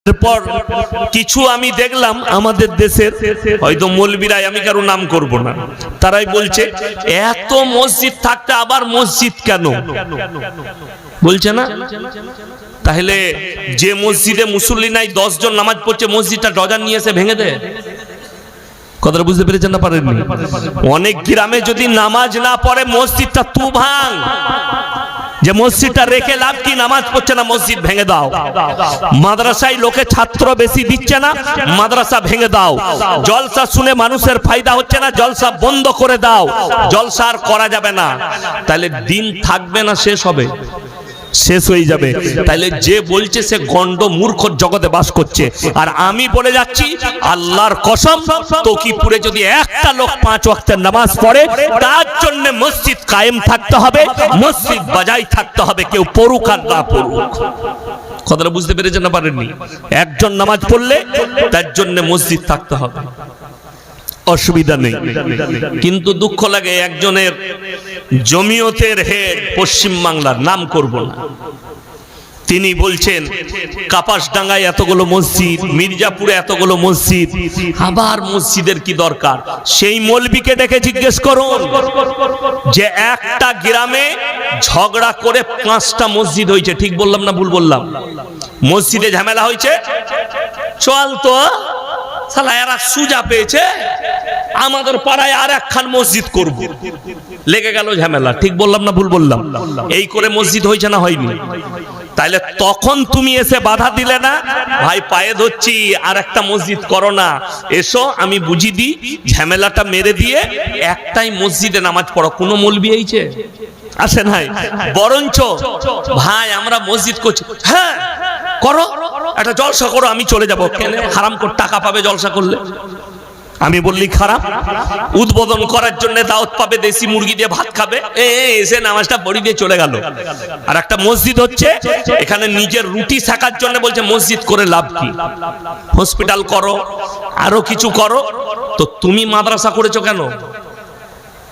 এরপর কিছু আমি দেখলাম আমাদের দেশের হয়তো মৌলবীরাই, আমি কারো নাম করব না, তারাই বলছে এত মসজিদ থাকতে আবার মসজিদ কেন বলছে না। তাহলে যে মসজিদে মুসল্লি নাই 10 জন নামাজ পড়ছে, মসজিদটা ডজার নিয়ে এসে ভেঙে দেয়। কথাটা বুঝতে পেরেছেন না পারেননি? অনেক গ্রামে যদি নামাজ না পড়ে মসজিদটা তু ভাঙ, যে মসজিদটা রেখে লাভ কি, নামাজ পড়ছে না মসজিদ ভেঙে দাও। মাদ্রাসায় লোকে ছাত্র বেশি দিচ্ছে না, মাদ্রাসা ভেঙে দাও। জলসা শুনে মানুষের ফায়দা হচ্ছে না, জলসা বন্ধ করে দাও। জলসা আর করা যাবে না, তাহলে দিন থাকবে না, শেষ হবে, শেষ হয়ে যাবে। তাহলে যে বলছে সে গন্ড মূর্খ জগতে বাস করছে। আর আমি বলে যাচ্ছি আল্লাহর কসম, তকিপুরে যদি একটা লোক 5 ওয়াক্তের নামাজ পড়ে তার জন্য মসজিদ কায়েম থাকতে হবে, মসজিদ বাজাই থাকতে হবে, কেউ পড়ুক আর না পড়ুক। কথাটা বুঝতে পেরেছেন না পারেননি? একজন নামাজ পড়লে তার জন্য মসজিদ থাকতে হবে, অসুবিধা নেই। কিন্তু দুঃখ লাগে একজনের জমিয়তের হেড, পশ্চিম বাংলার, নাম করব না, তিনি বলছেন কাপাসডাঙ্গায় এতগুলো মসজিদ, মির্জাপুরে এতগুলো মসজিদ, আবার মসজিদের কি দরকার? সেই মৌলবীকে ডেকে জিজ্ঞেস করুন যে একটা গ্রামে ঝগড়া করে 5টা মসজিদ হয়েছে, ঠিক বললাম না ভুল বললাম? মসজিদে ঝামেলা হয়েছে, চল তো শালা এরা সুজা পেয়েছে, আমাদের পাড়ায় আর একখান মসজিদ করব, লেগে গেল ঝামেলা, ঠিক বললাম না ভুল বললাম? এই করে মসজিদ হয়েছে না হয়নি? তাইলে তখন তুমি এসে বাধা দিলে না, ভাই পায়ে ধরছি আর একটা মসজিদ করো না, এসো আমি বুঝি দিই, ঝামেলাটা মেরে দিয়ে একটাই মসজিদে নামাজ পড়ো। কোনো মৌলবি হয়েছে? আসে নাই। বরঞ্চ ভাই আমরা মসজিদ করছি, হ্যাঁ করো, একটা জলসা করো, আমি চলে যাবো, কেন? হারাম করে টাকা পাবে জলসা করলে। আমি বললি খারাপ? উদ্বোধন করার জন্য দাওয়াত পাবে, দেশি মুরগি দিয়ে ভাত খাবে, এসে নামাজটা পড়ি দিয়ে চলে গেল। আর একটা মসজিদ হচ্ছে এখানে নিজের রুটি শাকার জন্য বলছে মসজিদ করে লাভ কি? হসপিটাল করো, আরো কিছু করো। তো তুমি মাদ্রাসা করেছো কেন?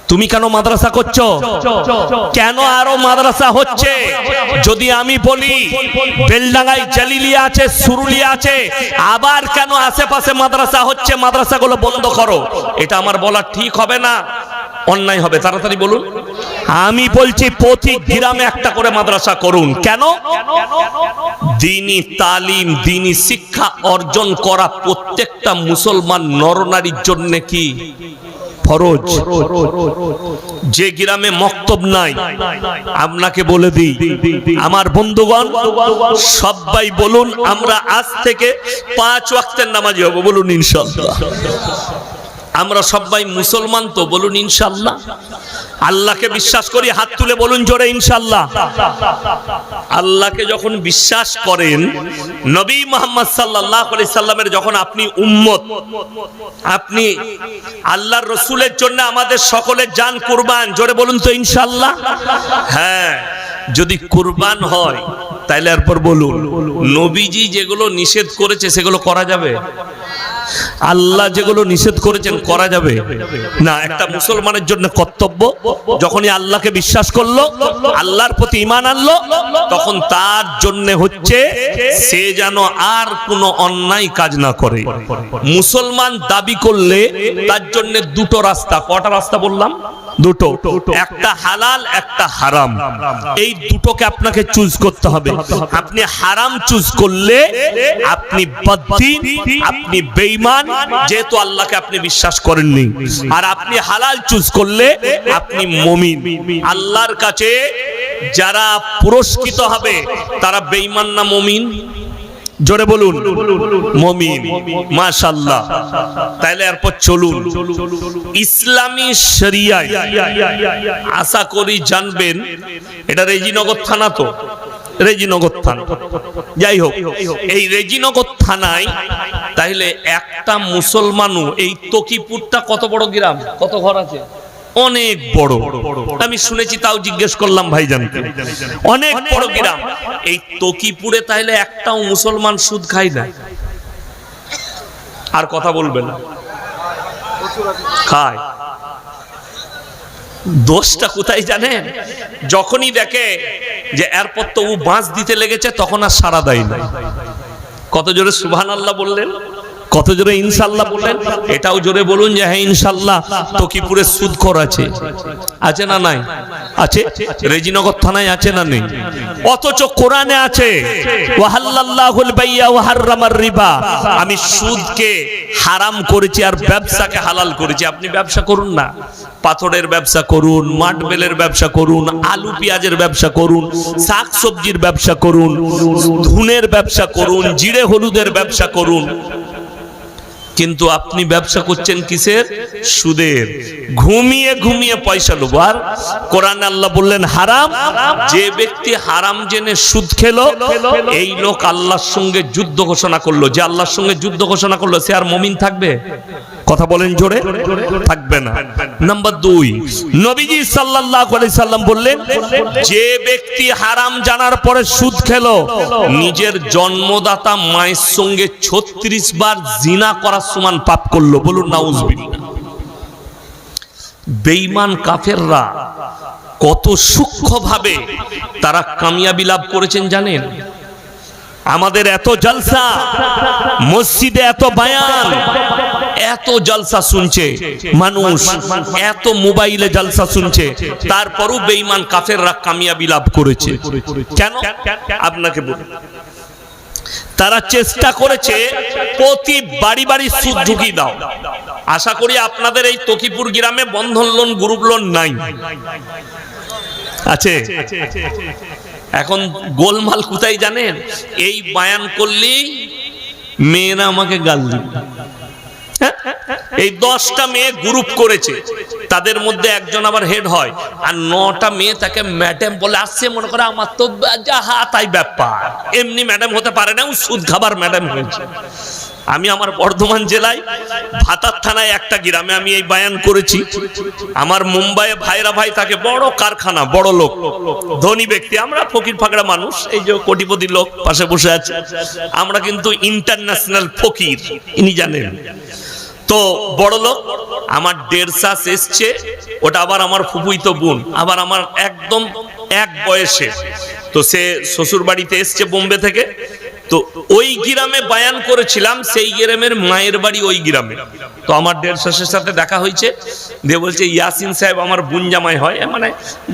তুমি কেন মাদ্রাসা করছো? কেন আরো মাদ্রাসা হচ্ছে? যদি আমি বলি বেলডাঙ্গায় জালিলিয়া আছে, সুরুলিয়া আছে, আবার কেন আশেপাশে মাদ্রাসা হচ্ছে, মাদ্রাসাগুলো বন্ধ করো, এটা আমার বলা ঠিক হবে না, অন্যায় হবে? তাড়াতাড়ি বলুন। আমি বলছি প্রতি গ্রামে একটা করে মাদ্রাসা করুন। কেন? দ্বীনি তালিম, দ্বীনি শিক্ষা অর্জন করা প্রত্যেকটা মুসলমান নরনারীর জন্য কি ফরজ। যে গ্রামে মক্তব নাই, আপনাকে বলে দিই আমার বন্ধুগণ, সবাই বলুন আমরা আজ থেকে 5 ওয়াক্তের নামাজি হব, বলুন ইনশাআল্লাহ। আমরা সবাই মুসলমান তো, বলুন ইনশাআল্লাহ। আল্লাহকে বিশ্বাস করি, হাত তুলে বলুন জোরে ইনশাআল্লাহ। আল্লাহকে যখন বিশ্বাস করেন, নবী মুহাম্মদ সাল্লাল্লাহু আলাইহি সাল্লামের যখন আপনি উম্মত, আপনি আল্লাহর রাসূলের জন্য আমাদের সকলের জান কুরবান, জোরে বলুন তো ইনশাআল্লাহ। হ্যাঁ, যদি কুরবান হয় তাহলে এরপর বলুন নবীজি যেগুলো নিষেধ করেছে সেগুলো করা যাবে? আল্লাহ যেগুলো নিষেধ করেছেন করা যাবে না? একটা মুসলমানের জন্য কর্তব্য, যখনই আল্লাহকে বিশ্বাস করলো, আল্লাহর প্রতি ঈমান আনলো, তখন তার জন্য হচ্ছে সে যেন আর কোনো অন্যায় কাজ না করে। মুসলমান দাবি করলে তার জন্য দুটো রাস্তা। কটা রাস্তা বললাম? দুটো, একটা হালাল একটা হারাম। এই দুটোকে আপনাকে চুজ করতে হবে। আপনি হারাম চুজ করলে আপনি বদ্দীন, আপনি বেঈমান, যেহেতু আল্লাহকে আপনি বিশ্বাস করেননি। আর আপনি হালাল চুজ করলে আপনি মুমিন। আল্লাহর কাছে যারা পুরস্কৃত হবে তারা বেঈমান না মুমিন? জোরে বলুন মুমিন। মাশাআল্লাহ। তাহলে এরপর চলুন ইসলামী শরিয়ায়, আশা করি জানবেন, এটা রেজিনগর থানা তো, রেজিনগর থানা, যাই হোক, এই রেজিনগর থানায় তাহলে একটা মুসলমানও, এই তকিপুরটা কত বড় গ্রাম, কত ঘর আছে? অনেক বড়। আমি শুনেছি, তাও জিজ্ঞেস করলাম ভাইজানকে, অনেক বড় গ্রাম। এই তকিপুরে তাহলে একটাও মুসলমান সুদ খায় না? আর কথা বলবেন? খায়। দোষটা কোথায় জানেন? যখনই দেখে যে এরপর তো ও বাঁশ দিতে লেগেছে, তখন আর সাড়া দেয় না। কত জোরে সুবহানাল্লাহ বললেন, কত জোরে ইনশাআল্লাহ বললেন। এটাও জোরে বলুন যে হ্যাঁ ইনশাআল্লাহ তকিপুরে সুদখোর আছে, আছে না নাই? আছে। রেজিনগর থানায় আছে না নেই? অথচ কোরআনে আছে ওয়াহাল্লাল্লাহুল বাইয়া ওয়া হাররামার রিবা, আমি সুদকে হারাম করেছি আর ব্যবসাকে হালাল করেছি। আপনি ব্যবসা করুন না, পাথরের ব্যবসা করুন, মাটবেলের ব্যবসা করুন, আলু পেঁয়াজের ব্যবসা করুন, শাক সবজির ব্যবসা করুন, ধুনের ব্যবসা করুন, জিরে হলুদের ব্যবসা করুন, কিন্তু আপনি ব্যবসা করছেন কিসের? সুদের। ঘুমিয়ে ঘুমিয়ে পয়সা লোভ। আর কোরআনে আল্লাহ বললেন হারাম, যে ব্যক্তি হারাম জেনে সুদ খেলো এই লোক আল্লাহর সঙ্গে যুদ্ধ ঘোষণা করলো। যে আল্লাহর সঙ্গে যুদ্ধ ঘোষণা করলো সে আর মুমিন থাকবে? কথা বলেন জোরে, থাকবে না। নাম্বার 2, নবীজি সাল্লাল্লাহু আলাইহি সাল্লাম বললেন যে ব্যক্তি হারাম জানার পরে সুদ খেলো নিজের জন্মদাতা মায়ের সঙ্গে 36 বার জিনা করার সমান পাপ করলো। বলুন নাউজুবিল্লাহ। বেঈমান কাফেররা কত সূক্ষ্মভাবে তারা কামিয়াবি লাভ করেছেন জানেন? আমাদের এত জলসা, মসজিদে এত বায়ান, এত জলসা শুনছে মানুষ, এত মোবাইলে জলসা শুনছে, তারপরও বেঈমান কাফেররা কামিয়াবি লাভ করেছে। কেন? আপনাকে বলুন। তারা চেষ্টা করেছে প্রতি বাড়ি বাড়ি সুদ ঢুকিয়ে দাও। আশা করি আপনাদের এই তকিপুর গ্রামে বন্ধন লোন, গ্রুপ লোন নাই, আছে? এখন গোলমাল কোথায় জানেন? এই বায়ান করলেই মেয়েরা আমাকে গাল দিবে। এই 10টা মেয়ে গ্রুপ করেছে, তাদের মধ্যে একজন আবার হেড হয়, আর 9টা মেয়ে তাকে ম্যাডাম বলে আসছে। মনে করে আমার তো যাহা তাই ব্যাপার, এমনি ম্যাডাম হতে পারে না, সুদ খাবার ম্যাডাম হয়েছে। আমি আমার বর্ধমান জেলায় ভাতার থানায় একটা গ্রামে আমি এই বায়ান করেছি। আমার মুম্বাইয়ে ভাইরা ভাই থাকে, বড় কারখানা, বড় লোক, ধনী ব্যক্তি। আমরা ফকির ফাকড়া মানুষ, এই যে কোটিপতি লোক পাশে বসে আছে, আমরা কিন্তু ইন্টারন্যাশনাল ফকির, ইনি জানেন তো। বড় লোক, আমার 1.5 শ্বাস এসছে, ওটা আবার আমার ফুফুইতো বোন, আবার আমার একদম এক বয়সে। তো সে শ্বশুর বাড়িতে এসছে বোম্বে থেকে। তো ওই গ্রামে বায়ান করেছিলাম, সেই গ্রামের মায়ের বাড়ি ওই গ্রামে। তো আমার 1.5 শ্বাসের সাথে দেখা হয়েছে, দিয়ে বলছে ইয়াসিন সাহেব আমার বোন জামাই হয়। মানে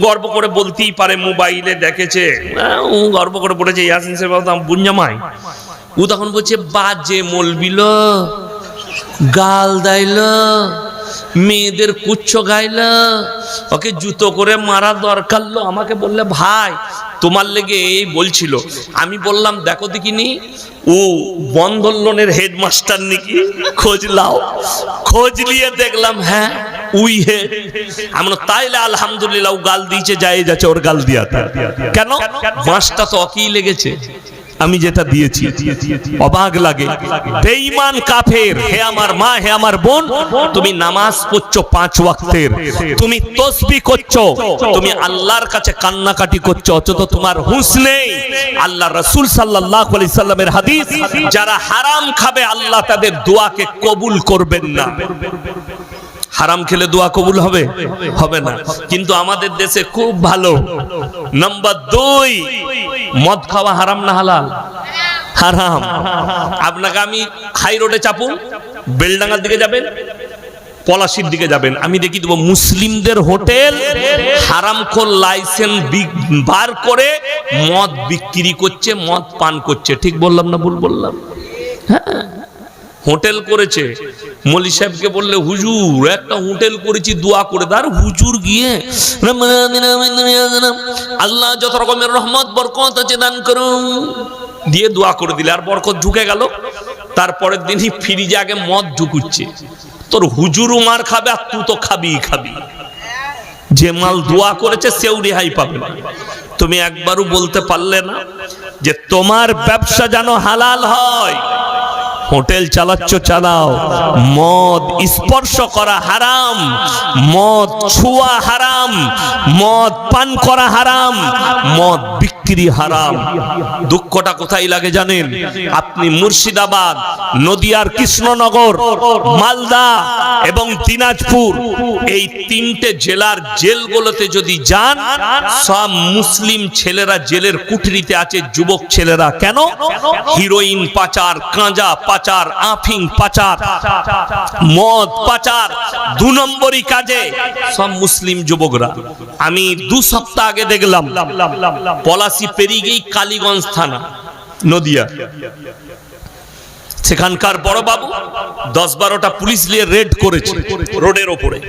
গর্ব করে বলতেই পারে, মোবাইলে দেখেছে, ও গর্ব করে বলেছে ইয়াসিন সাহেব আমার বোন জামাই। ও তখন বলছে বাজে মলবিল, গাল দাইল, মেয়েদের কুচ্ছ গাইল, ওকে জুতো করে মারা দরকার। আমাকে বললে ভাই তোমার লেগে এই বলছিল। আমি বললাম দেখো দেখিনি ও বন্ধন লোনের হেডমাস্টার নাকি, খোঁজ লাও। খোঁজ নিয়ে দেখলাম হ্যাঁ উই হেড। আমরা তাইলে আলহামদুলিল্লাহ, ও গাল দিয়েছে, যায় যাচ্ছে ওর গাল দিয়া। কেন? বাঁশটা তো অকেই লেগেছে, আমি যেটা দিয়েছি। অবাক লাগে। বেঈমান কাফের, হে আমার মা, হে আমার বোন, তুমি নামাজ পড়ছো 5 ওয়াক্তের, তুমি তাসবিহ করছো, তুমি আল্লাহর কাছে কান্নাকাটি করছো, অথচ তোমার হুঁশ নেই। আল্লাহ রাসূল সাল্লাল্লাহু আলাইহি সাল্লামের হাদিস, যারা হারাম খাবে আল্লাহ তাদের দোয়াকে কবুল করবেন না। হারাম খেলে দোয়া কবুল হবে? হবে না। কিন্তু আমাদের দেশে খুব ভালো। নাম্বার 2, মদ খাওয়া হারাম না হালাল? হারাম। আপনাকে আমি হাই রোডে চাপুন, বেলডাঙ্গার দিকে যাবেন, পলাশির দিকে যাবেন, আমি দেখি দেবো মুসলিমদের হোটেল হারামখোর লাইসেন্স বার করে মদ বিক্রি করছে, মদ পান করছে। ঠিক বললাম না ভুল বললাম? হ্যাঁ, হোটেল করেছে। মৌলী সাহেবকে বললে হুজুর একটা হোটেল করেছি, দোয়া করে দাও। হুজুর গিয়ে আল্লাহ যত রকমের রহমত বরকত আছে দান করুন দিয়ে দোয়া করে দিলে, আর বরকত ঢুকে গেল। তারপরের দিনই ফ্রিজে আগে মদ ঢুকুচ্ছে। তোর হুজুরও মার খাবে আর তুই তো খাবি খাবি। যে মাল দোয়া করেছে সেও রেহাই পাবে না। তুমি একবারও বলতে পারলে না যে তোমার ব্যবসা যেন হালাল হয়, হোটেল চালাচ্ছ চালাও, মদ স্পর্শ করা হারাম, মদ ছোঁয়া হারাম, মদ পান করা হারাম, মদ বিক্রি হারাম। দুঃখটা কোথায় লাগে জানেন? আপনি মুর্শিদাবাদ, নদিয়ার কৃষ্ণনগর, মালদা এবং দিনাজপুর এই তিনটে জেলার জেলগুলোতে যদি যান, সব মুসলিম ছেলেরা জেলের কুঠরিতে আছে, যুবক ছেলেরা। কেন? হিরোইন পাচার, গাঁজা পাচার, আফিং পাচার, মদ পাচার, 2 নম্বরই কাজে সব মুসলিম যুবকরা। আমি 2 সপ্তাহ আগে দেখলাম পলাশী পেরিয়েই কালীগঞ্জ থানা, নদিয়া, সেখানকার বড় বাবু 10-12টা পুলিশ নিয়ে রেড করেছে রোডের ওপরে।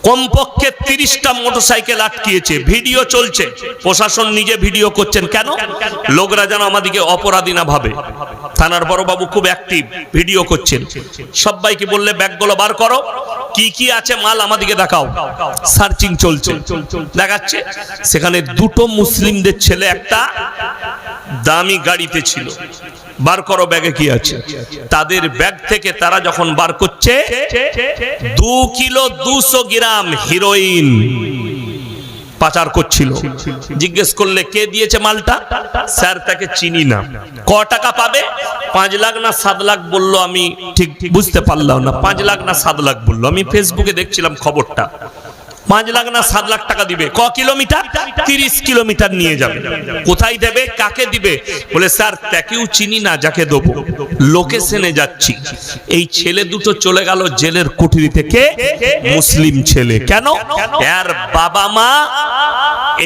কমপক্ষে 30টা মোটরসাইকেল আটকিয়েছে, ভিডিও চলছে, প্রশাসন নিজে ভিডিও করছেন। কেন? লোকরা যেন আমাদেরকে অপরাধী না ভাবে। থানার বড়বাবু খুব অ্যাক্টিভ, ভিডিও করছেন। সবাইকে বললে ব্যাগগুলো বার করো, কি কি আছে মাল আমাদেরকে দেখাও। সার্চিং চলছে, দেখাচ্ছে সেখানে 2টো মুসলিমদের ছেলে একটা দামি গাড়িতে ছিল। বার করো ব্যাগে কি আছে। তাদের ব্যাগ থেকে তারা যখন বার করছে 2 কিলো 200 গ্রাম হিরোইন পাচার করছিল। জিজ্ঞেস করলে কে দিয়েছে মালটা? স্যার তাকে চিনি না। ক টাকা পাবে? 5 লাখ না 7 লাখ বললো, আমি ঠিক বুঝতে পারলাম না। 5 লাখ না 7 লাখ বললো। আমি ফেসবুকে দেখছিলাম খবরটা। 5 লাখ না 7 লাখ টাকা দিবে। ক কিলোমিটার? 30 কিলোমিটার নিয়ে যাবে। কোথায় দেবে? কাকে দিবে? বলে স্যার তাকেও চিনি না, যাকে দেবো লোকেশনে যাচ্ছি। এই ছেলে দুটো চলে গেল জেলের কুঠরি থেকে, মুসলিম ছেলে। কেন? এর বাবা মা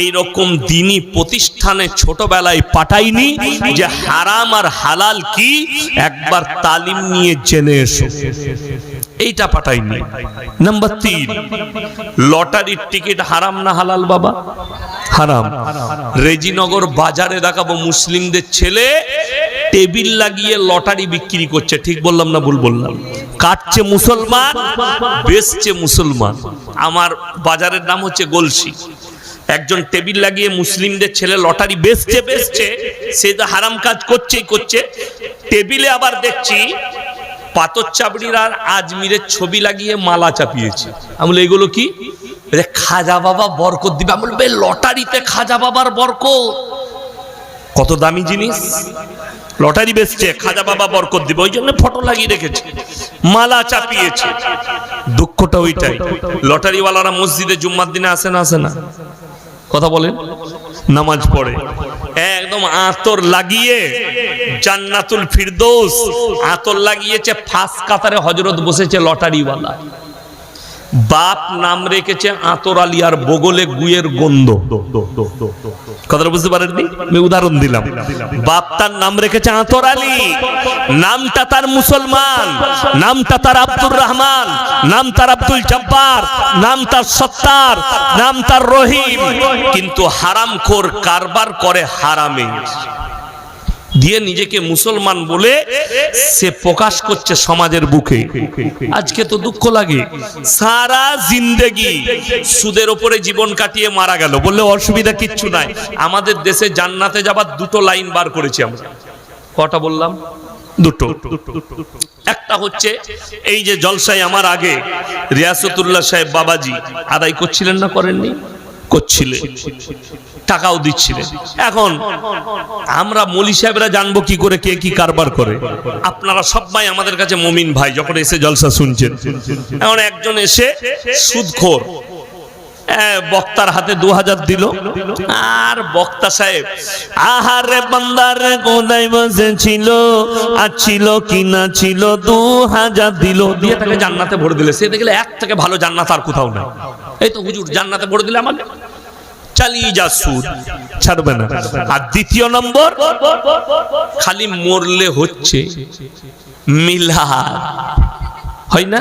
এইরকম দিনী প্রতিষ্ঠানে ছোটবেলায় পাঠায়নি যে হারাম আর হালাল কি একবার তালিম নিয়ে জেনে এসো, এইটা পাঠায়নি। নাম্বার 3, লটারির টিকিট হারাম না হালাল বাবা? হারাম। রেজিনগর বাজারে দেখাবো মুসলিমদের ছেলে টেবিল লাগিয়ে লটারি বিক্রি করছে। ঠিক বললাম না ভুল বললাম? কাটছে মুসলমান, বেচছে মুসলমান। আমার বাজারের নাম হচ্ছে গলসি। একজন টেবিল লাগিয়ে মুসলিমদের ছেলে লটারি বেচছে, সে তো হারাম কাজ করছে। টেবিলে আবার দেখছি পাথর চাবড়ির আর আজমিরের ছবি লাগিয়ে মালা চাপিয়েছে। আমি বলি এগুলো কি? খাজা বাবা বরকত দিবে। আমি বলবো লটারিতে খাজা বাবার বরকত, কত দামি জিনিস। লটারি বেচছে, খাজা বাবা বরকত দিবে, ওই জন্য ফটো লাগিয়ে রেখেছে, মালা চাপিয়েছে। দুঃখটা ওইটাই। লটারিওয়ালারা মসজিদে জুম্মার দিনে আসে না? কথা বলেন? নামাজ পড়ে একদম আতর লাগিয়ে, জান্নাতুল ফিরদৌস আতর লাগিয়েছে, ফাঁস কাতারে হযরত বসেছে লটারিওয়ালা। বাপ নাম রেখেছে আতর আলী, আর বগলে গুয়ের গন্ধ। কথাটা বুঝতে পারেননি? আমি উদাহরণ দিলাম। বাপ তার নাম রেখেছে আতর আলী, নামটা তার মুসলমান, নামটা তার আব্দুর রহমান, নাম তার আব্দুল জব্বার, নাম তার সত্তার, নাম তার রহিম, কিন্তু হারামখোর কারবার করে হারামে দিয়ে নিজেকে মুসলমান বলে সে প্রকাশ করছে সমাজের বুকে। আজকে তো দুঃখ লাগে, সারা জিন্দেগি সুদের উপরে জীবন কাটিয়ে মারা গেল, বললে অসুবিধা কিচ্ছু নাই। আমাদের দেশে জান্নাতে যাবার 2টো লাইন বার করেছি আমরা। কটা বললাম? 2টো। একটা হচ্ছে এই যে জলসায় আমার আগে রিয়াসতুল্লাহ সাহেব বাবাজি আদায় করছিলেন না, করেননি? করছিলেন, টাকাও দিচ্ছিলেন। এখন আমরা মৌলী সাহেবরা জানবো কি করে কে কি কারবার করে? আপনারা সবাই আমাদের কাছে মুমিন ভাই, যখন এসে জলসা শুনছেন। এখন একজন এসে সুদখোর বক্তার হাতে 2000 দিল, আর বক্তা সাহেব আহারে বান্দারে কোথায় বসেছিল, আর ছিল কিনা ছিল 2000 দিল, দিয়ে তাকে জান্নাতে ভরে দিলে। সে দেখলে এর থেকে ভালো জান্নাত আর কোথাও নাই। এই তো হুজুর জান্নাতে ভরে দিলে আমাকে, চালিয়ে যা, সুদ ছাড়বে না। আর দ্বিতীয় নম্বর, খালি মরলে হচ্ছে মিলাদ, হয় না?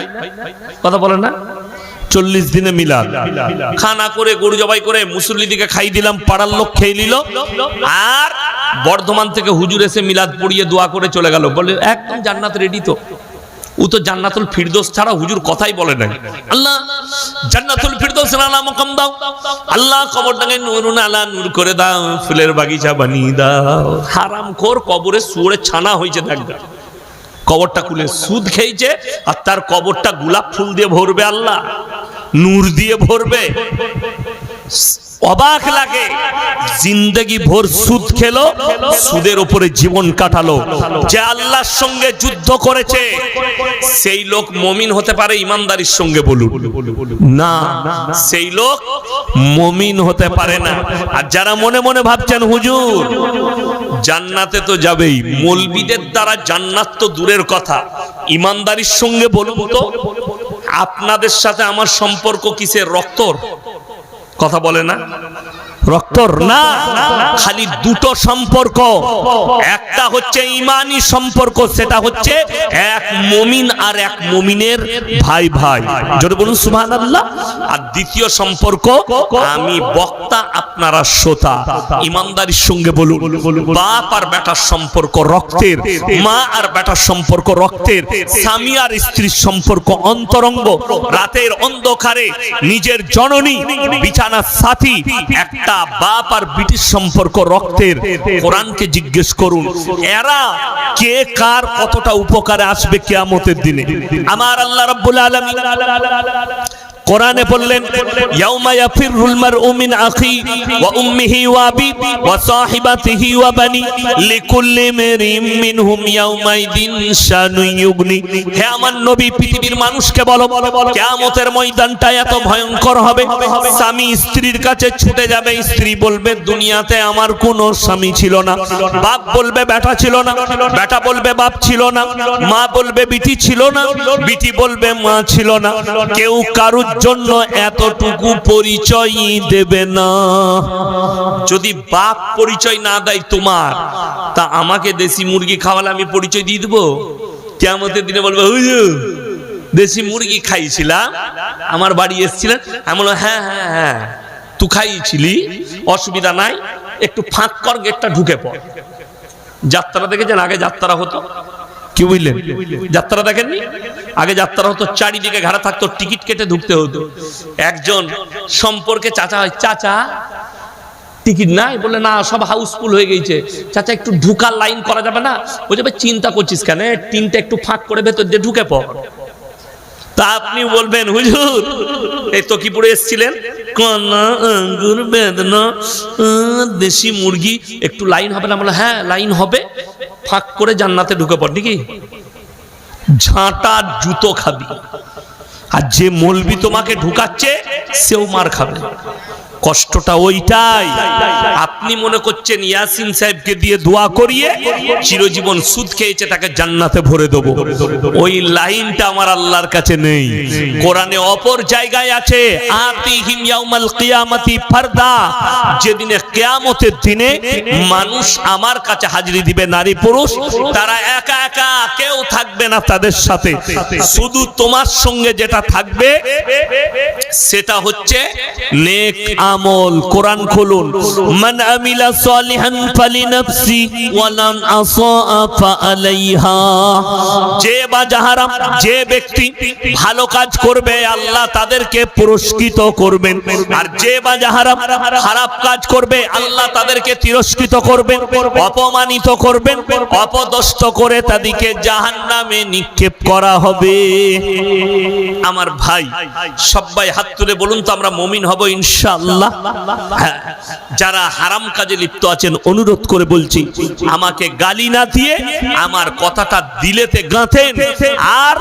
কথা বলে না? 40 দিনে মিলাদ খানা করে, গরু জবাই করে মুসল্লিদিকে খাই দিলাম, পাড়ার লোক খেয়ে নিল, আর বর্ধমান থেকে হুজুর এসে মিলাদ পড়িয়ে দোয়া করে চলে গেল, বলে একদম জান্নাত রেডি। তো ও তো জান্নাতুল ফিরদৌস ছাড়া হুজুর কথাই বলে নাই। আল্লাহ জান্নাতুল ফিরদৌস আলা মাকাম দাও, আল্লাহ কবরটাকে নূরুন আলা নূর করে দাও, ফুলের বাগিচা বানিয়ে দাও। হারামখোর কবরে শুয়োরের ছানা হয়েছে। দেখবা কবরটা খুলে সুদ খেয়েছে, আর তার কবরটা গোলাপ ফুল দিয়ে ভরবে, আল্লাহ নূর দিয়ে ভরবে। অবাক লাগে, জিন্দেগি ভোর সুদ খেলো, সুদের উপরে জীবন কাটালো। যে আল্লাহর সঙ্গে যুদ্ধ করেছে সেই লোক মুমিন হতে পারে ইমানদারির সঙ্গে? বলুন না, সেই লোক মুমিন হতে পারে না। আর যারা মনে মনে ভাবছেন হুজুর জান্নাতে তো যাবেই, মৌলবীদের দ্বারা জান্নাত তো দূরের কথা, ইমানদারির সঙ্গে বলুন তো আপনাদের সাথে আমার সম্পর্ক কিসের? রক্তর কথা বলে না, রক্তর না, খালি দুটো সম্পর্ক। একটা হচ্ছে ঈমানি সম্পর্ক, সেটা হচ্ছে এক মুমিন আর এক মুমিনের ভাই ভাই, জোরে বলুন সুবহানাল্লাহ। আর দ্বিতীয় সম্পর্ক আমি বক্তা আপনারা শ্রোতা, ইমানদারির সঙ্গে বলুন বাপ আর বেটার সম্পর্ক রক্তের, মা আর বেটার সম্পর্ক রক্তের, স্বামী আর স্ত্রীর সম্পর্ক অন্তরঙ্গ। রাতের অন্ধকারে নিজের জননী বিছানার সাথী, একটা বাপ আর বিটির সম্পর্ক রক্তের। কোরআনকে জিজ্ঞেস করুন এরা কে কার কতটা উপকারে আসবে কিয়ামতের দিনে। আমার আল্লাহ রাব্বুল আলামিন কোরআনে বললেন ইয়াউমা ইয়াফিরুল মারউ মিন আখি ওয়া উম্মিহি ওয়া আবি ওয়া সাহিবাতিহি ওয়া বানি লিকুল্লি ইমরিম মিনহুম ইয়াউমাইদিন শানু ইউগনি। হে আমার নবী, পৃথিবীর মানুষকে বলো কিয়ামতের ময়দানটা এত ভয়ঙ্কর হবে, স্বামী স্ত্রীর কাছে ছুটে যাবে, স্ত্রী বলবে দুনিয়াতে আমার কোনো স্বামী ছিল না, বাপ বলবে বেটা ছিল না, বেটা বলবে বাপ ছিল না, মা বলবে বিটি ছিল না, বিটি বলবে মা ছিল না, কেউ কারুর জন্য এতটুকু পরিচয় দেবে না। যদি বাপ পরিচয় না দেয় তোমার, তা আমাকে দেশি মুরগি খাওয়ালে আমি পরিচয় দিয়ে দেবো? কিয়ামতের দিনে বলবে হুজুর দেশি মুরগি খাইছিলাম, আমার বাড়ি এসেছিলেন, আমি বললাম হ্যাঁ হ্যাঁ হ্যাঁ তুই খাইছিলি, অসুবিধা নাই, একটু ফাঁক কর, গেটটা ঢুকে পড়। যাত্রা দেখেছেন? আগে যাত্রা হতো, কি বুঝলেন? যাত্রা দেখেননি? আগে যাত্রা হতো, চারিদিকে ঘেরা থাকতো, টিকিট কেটে ঢুকতে হতো। একজন সম্পর্কে চাচা হয়, চাচা টিকিট নাই? বলে না সব হাউসফুল হয়ে গেছে। চাচা একটু ঢুকার লাইন করা যাবে না? বলছে ভাই চিন্তা করছিস কেন, টিনটা একটু ফাঁক করে ভেতর দিয়ে ঢুকে পড়। তা আপনি বলবেন হুজুর এই তকিপুরে এসেছিলেন, কলা আঙ্গুর বেদনা দেশি মুরগি, একটু লাইন হবে না? বলে হ্যাঁ লাইন হবে, ফাঁক করে জান্নাতে ঢুকে পড়। নাকি ঝাঁটা জুতো খাবি, আর যে মৌলবি তোমাকে ঢুকাচ্ছে সেও মার খাবে। কষ্টটা ওইটাই। আপনি মনে করছেন ইয়াসিন সাহেবকে দিয়ে দোয়া করিয়ে চিরজীবন সুদ খেয়েছে তাকে জান্নাতে ভরে দেবো, ওই লাইনটা আমার আল্লাহর কাছে নেই। কোরআনে অপর জায়গায় আছে আতিহিম ইয়াউমাল কিয়ামাতি ফারদা, যেদিনে কিয়ামতের দিনে মানুষ আমার কাছে হাজিরি দিবে, নারী পুরুষ, তারা একা একা, কেউ থাকবে না তাদের সাথে। শুধু তোমার সঙ্গে যেটা থাকবে সেটা হচ্ছে নেক আমল। কোরআন খুলুন, মান আমিলা সালিহান ফালিনাফসি ওয়া মান আসা ফাআলাইহা। যে বা যাহারা, যে ব্যক্তি ভালো কাজ করবে আল্লাহ তাদেরকে পুরস্কৃত করবেন, আর যে বা যাহারা খারাপ কাজ করবে আল্লাহ তাদেরকে তিরস্কৃত করবেন, অপমানিত করবেন, অপদস্থ করে তাদেরকে জাহান্নামে নিক্ষেপ করা হবে। আমার ভাই সবাই হাত তুলে বলুন তো আমরা মুমিন হব ইনশাআল্লাহ। যারা হারাম কাজে লিপ্ত আছেন অনুরোধ করে বলছি, আমাকে গালি না দিয়ে আমার কথাটা দিলেতে গাঁথেন, আর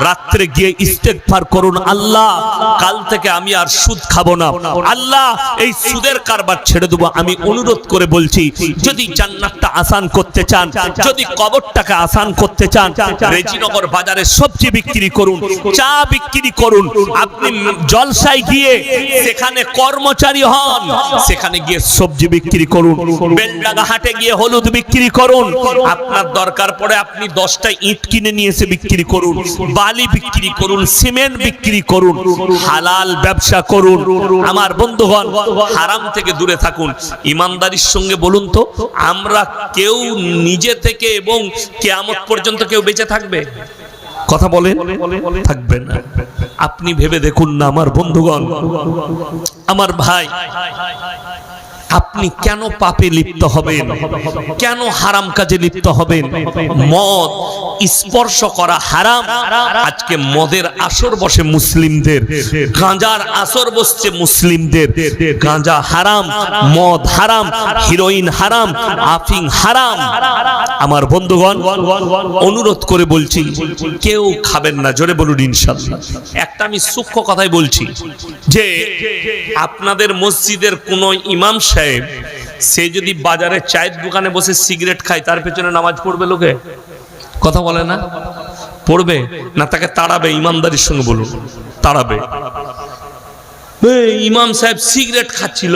রাত্রে গিয়ে ইস্তেগফার করুন, আল্লাহ কাল থেকে আমি আর সুদ খাবো না, আল্লাহ এই সুদের কারবার ছেড়ে দেবো। আমি অনুরোধ করে বলছি, যদি জান্নাতটা আসান করতে চান, যদি কবরটাকে আসান করতে চান, রেজিনগর বাজারে সবজি বিক্রি করুন, চা বিক্রি করুন, আপনি জলসায় গিয়ে সেখানে কর্মচারী হন, সেখানে গিয়ে সবজি বিক্রি করুন, বেলডাঙ্গা হাটে গিয়ে হলুদ বিক্রি করুন, আপনার দরকার পড়ে আপনি 10টা ইট কিনে নিয়ে এসে বিক্রি করুন, বালি বিক্রি করুন, সিমেন্ট বিক্রি করুন, হালাল ব্যবসা করুন। আমার বন্ধুগণ হারাম থেকে দূরে থাকুন। ইমানদারির সঙ্গে বলুন তো আমরা কেউ নিজে থেকে এবং কিয়ামত পর্যন্ত কেউ বেঁচে থাকবে? কথা বলেন, থাকবে না। আপনি ভেবে দেখুন না আমার বন্ধুগণ, আমার ভাই, আপনি কেন পাপে লিপ্ত হবেন, কেন হারাম কাজে লিপ্ত হবেন? মদ স্পর্শ করা হারাম। আজকে মদের আসর বসে মুসলিমদের, গাঁজার আসর বসছে মুসলিমদের। গাঁজা হারাম, মদ হারাম, হিরোইন হারাম, আফিং হারাম। আমার বন্ধুগণ, অনুরোধ করে বলছি, কেউ খাবেন না। জোরে বলুন ইনশাআল্লাহ। একটা আমি সূক্ষ্ম কথাই বলছি, যে আপনাদের মসজিদের কোন ইমাম সাহেব সে যদি বাজারে চায়ের দোকানে বসে সিগারেট খায়, তার পেছনে নামাজ পড়বে লোকে? কথা বলে না? পড়বে না? তাকে তাড়াবে? ইমানদারির সঙ্গে বলুন, তাড়াবে। ইমাম সাহেব সিগারেট খাচ্ছিল,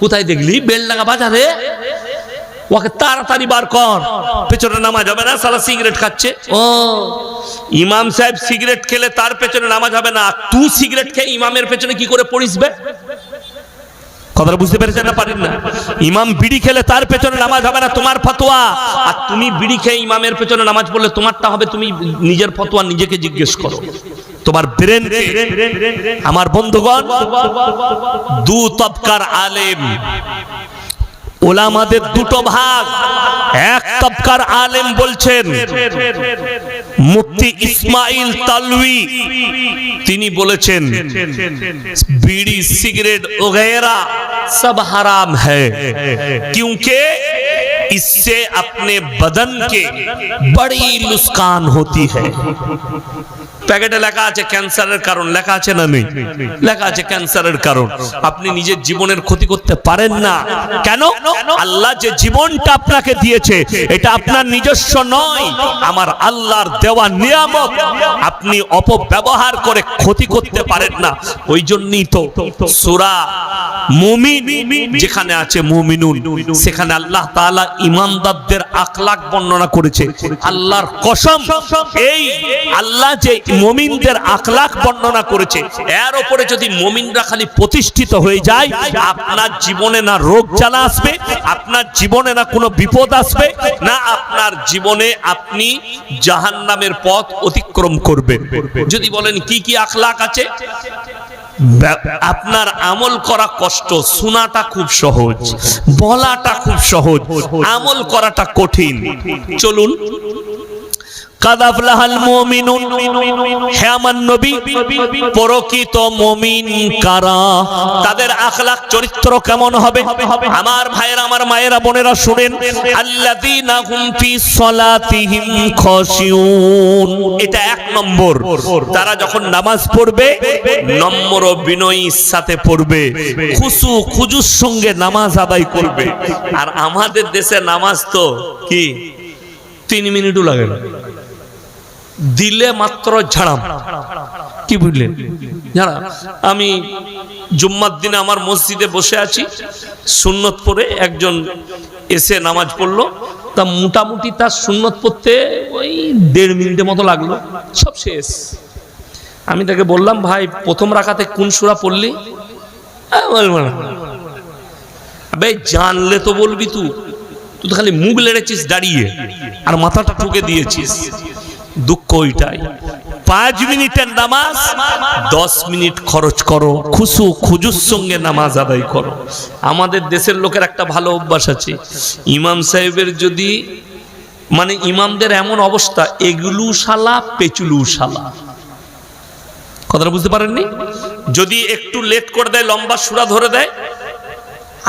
কোথায় দেখলি? বেলডাঙ্গা বাজারে। ওকে তাড়াতাড়ি বার কর, পেছনে নামাজ হবে না, সালা সিগারেট খাচ্ছে। ও ইমাম সাহেব সিগারেট খেলে তার পেছনে নামাজ হবে না, তুই সিগারেট খেয়ে ইমামের পেছনে কি করে পড়িসবে? কথাটা বুঝতে পেরেছেন না? পারেন না? ইমাম বিড়ি খেলে তার পেছনে নামাজ হবে না, তোমার ফতোয়া। আর তুমি বিড়ি খেয়ে ইমামের পেছনে নামাজ পড়লে তোমারটা হবে। তুমি নিজের ফতোয়া নিজেকে জিজ্ঞেস করো, তোমার ব্রেন। আমার বন্ধুগণ, দু তবকার আলেম, ওলামাদের দুটো ভাগ। এক তবকার আলেম বলছেন, মুফতি ইসমাইল তালউই, তিনি বলেছেন बीड़ी सिगरेट वगैरह सब हराम है, क्योंकि इससे अपने बदन के बड़ी नुकसान होती है। প্যাকেটে লেখা আছে ক্যান্সারের কারণ, লেখা আছে না নেই? লেখা আছে ক্যান্সারের কারণ। আপনি নিজের জীবনের ক্ষতি করতে পারেন না। কেন? আল্লাহ যে জীবনটা আপনাকে দিয়েছে, এটা আপনার নিজস্ব নয়, আমার আল্লাহর দেওয়া নিয়ামত। আপনি অপব্যবহার করে ক্ষতি করতে পারেন না। ওই জন্যই তো সূরা মুমিন যেখানে আছে মুমিনুন, সেখানে আল্লাহ তাআলা ঈমানদারদের আখলাক বর্ণনা করেছে। আল্লাহর কসম, এই আল্লাহ যে মুমিনদের আখলাক বর্ণনা করেছে, এর উপরে যদি মুমিনরা খালি প্রতিষ্ঠিত হয়ে যায়, আপনার জীবনে না রোগ জ্বালা আসবে, আপনার জীবনে না কোনো বিপদ আসবে, না আপনার জীবনে আপনি জাহান্নামের পথ অতিক্রম করবেন। যদি বলেন কি কি আখলাক আছে, আপনার আমল করা কষ্ট, শোনাটা খুব সহজ, বলাটা খুব সহজ, আমল করাটা কঠিন। চলুন, কাদাফলাহাল মুমিনুন, হে আমার নবী, প্রকৃত মুমিন কারা, তাদের আখলাক চরিত্র কেমন হবে? আমার ভাইয়েরা, আমার মায়েরা, বোনেরা শুনেন, আল্লাযীনা হুম ফি সালাতিহিম খাশিউন। এটা এক নম্বর। তারা যখন নামাজ পড়বে নম্র বিনয়ীর সাথে পড়বে, খুশু খুজুর সঙ্গে নামাজ আদায় করবে। আর আমাদের দেশে নামাজ তো কি 3 মিনিটও লাগে না, দিলে মাত্র ঝাড়াম। কি বুঝলেন? ঝাড়া। আমি জুম্মার দিনে আমার মসজিদে বসে আছি, সুন্নত পড়ে একজন এসে নামাজ পড়লো। তা মোটামুটি তার সুন্নত পড়তে ওই 1.5 মিনিটের মতো লাগলো, সব শেষ। আমি তাকে বললাম, ভাই প্রথম রাকাতে কোন সূরা পড়লি? আবে জানলে তো বলবি, তুই তো খালি মুখ লেড়েছিস দাঁড়িয়ে আর মাথাটা ঠুকে দিয়েছিস। দুঃখ ওইটাই। 5 মিনিটের নামাজ 10 মিনিট খরচ করো, খুশু খুজুর সঙ্গে নামাজ আদায় করো। আমাদের দেশের লোকের একটা ভালো অভ্যাস আছে, ইমাম সাহেবের যদি মানে ইমামদের এমন অবস্থা, এগুলো শালা পেচুলু শালা। কথাটা বুঝতে পারেননি? যদি একটু লেট করে দেয়, লম্বা সূরা ধরে দেয়,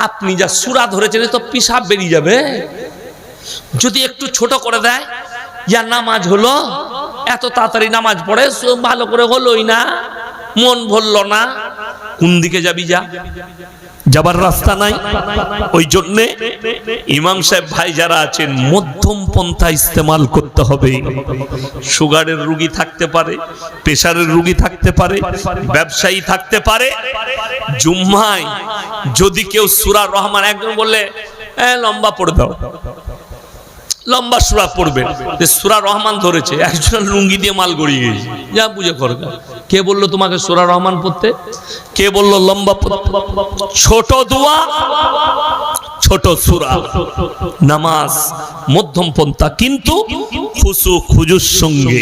আপনি যা সূরা ধরেছেন তো পিসাব বেরিয়ে যাবে। যদি একটু ছোট করে দেয়, ইয়া নামাজ হলো, এত তাড়াতাড়ি নামাজ পড়ে, ভালো করে হলোই না, মন ভরল না, কোন দিকে যাবি? যা, যাবার রাস্তা নাই। ওই জন্যে ইমাম সাহেব ভাই যারা আছেন, মধ্যম পন্থা ইস্তেমাল করতে হবে। সুগারের রোগী থাকতে পারে, প্রেসারের রোগী থাকতে পারে, ব্যবসায়ী থাকতে পারে। জুম্মায় যদি কেউ সূরা রহমান, একজন বললে লম্বা পড়ে দাও, লম্বা সূরা পড়বেন, সূরা রহমান ধরেছে, একজন লুঙ্গি দিয়ে মাল গড়িয়ে গেছে, যা বুঝে করবে। কে বললো তোমাকে সূরা রহমান পড়তে? কে বললো লম্বা পড়তে? ছোট দোয়া, ছোট সূরা, নামাজ মধ্যম পন্থা, কিন্তু খুশু খুজুর সঙ্গে।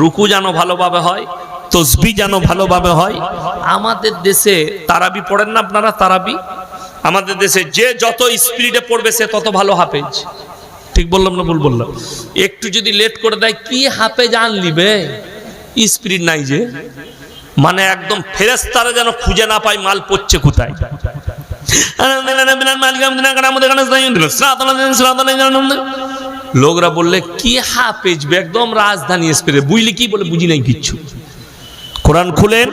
রুকু যেন ভালোভাবে হয়, তসবিহ যেন ভালোভাবে হয়। আমাদের দেশে তারাবি পড়েন না আপনারা? তারাবি আমাদের দেশে যে যত স্পিডে পড়বে সে তত ভালো হাফেজ। ঠিক বললাম না ভুল বললাম? একটু যদি লেট করে দেয় কি হাফেজ আনলিবে, স্পিড নাই যে, মানে একদম ফেরেশতারা যেন খুঁজে না পায় মাল পড়ছে কোথায়। লোকরা বললে কি হাফেজ, একদম রাজধানী স্পিডে, বুঝলি কি বলে? বুঝি নাই কিচ্ছু। কোরআন খুলেন,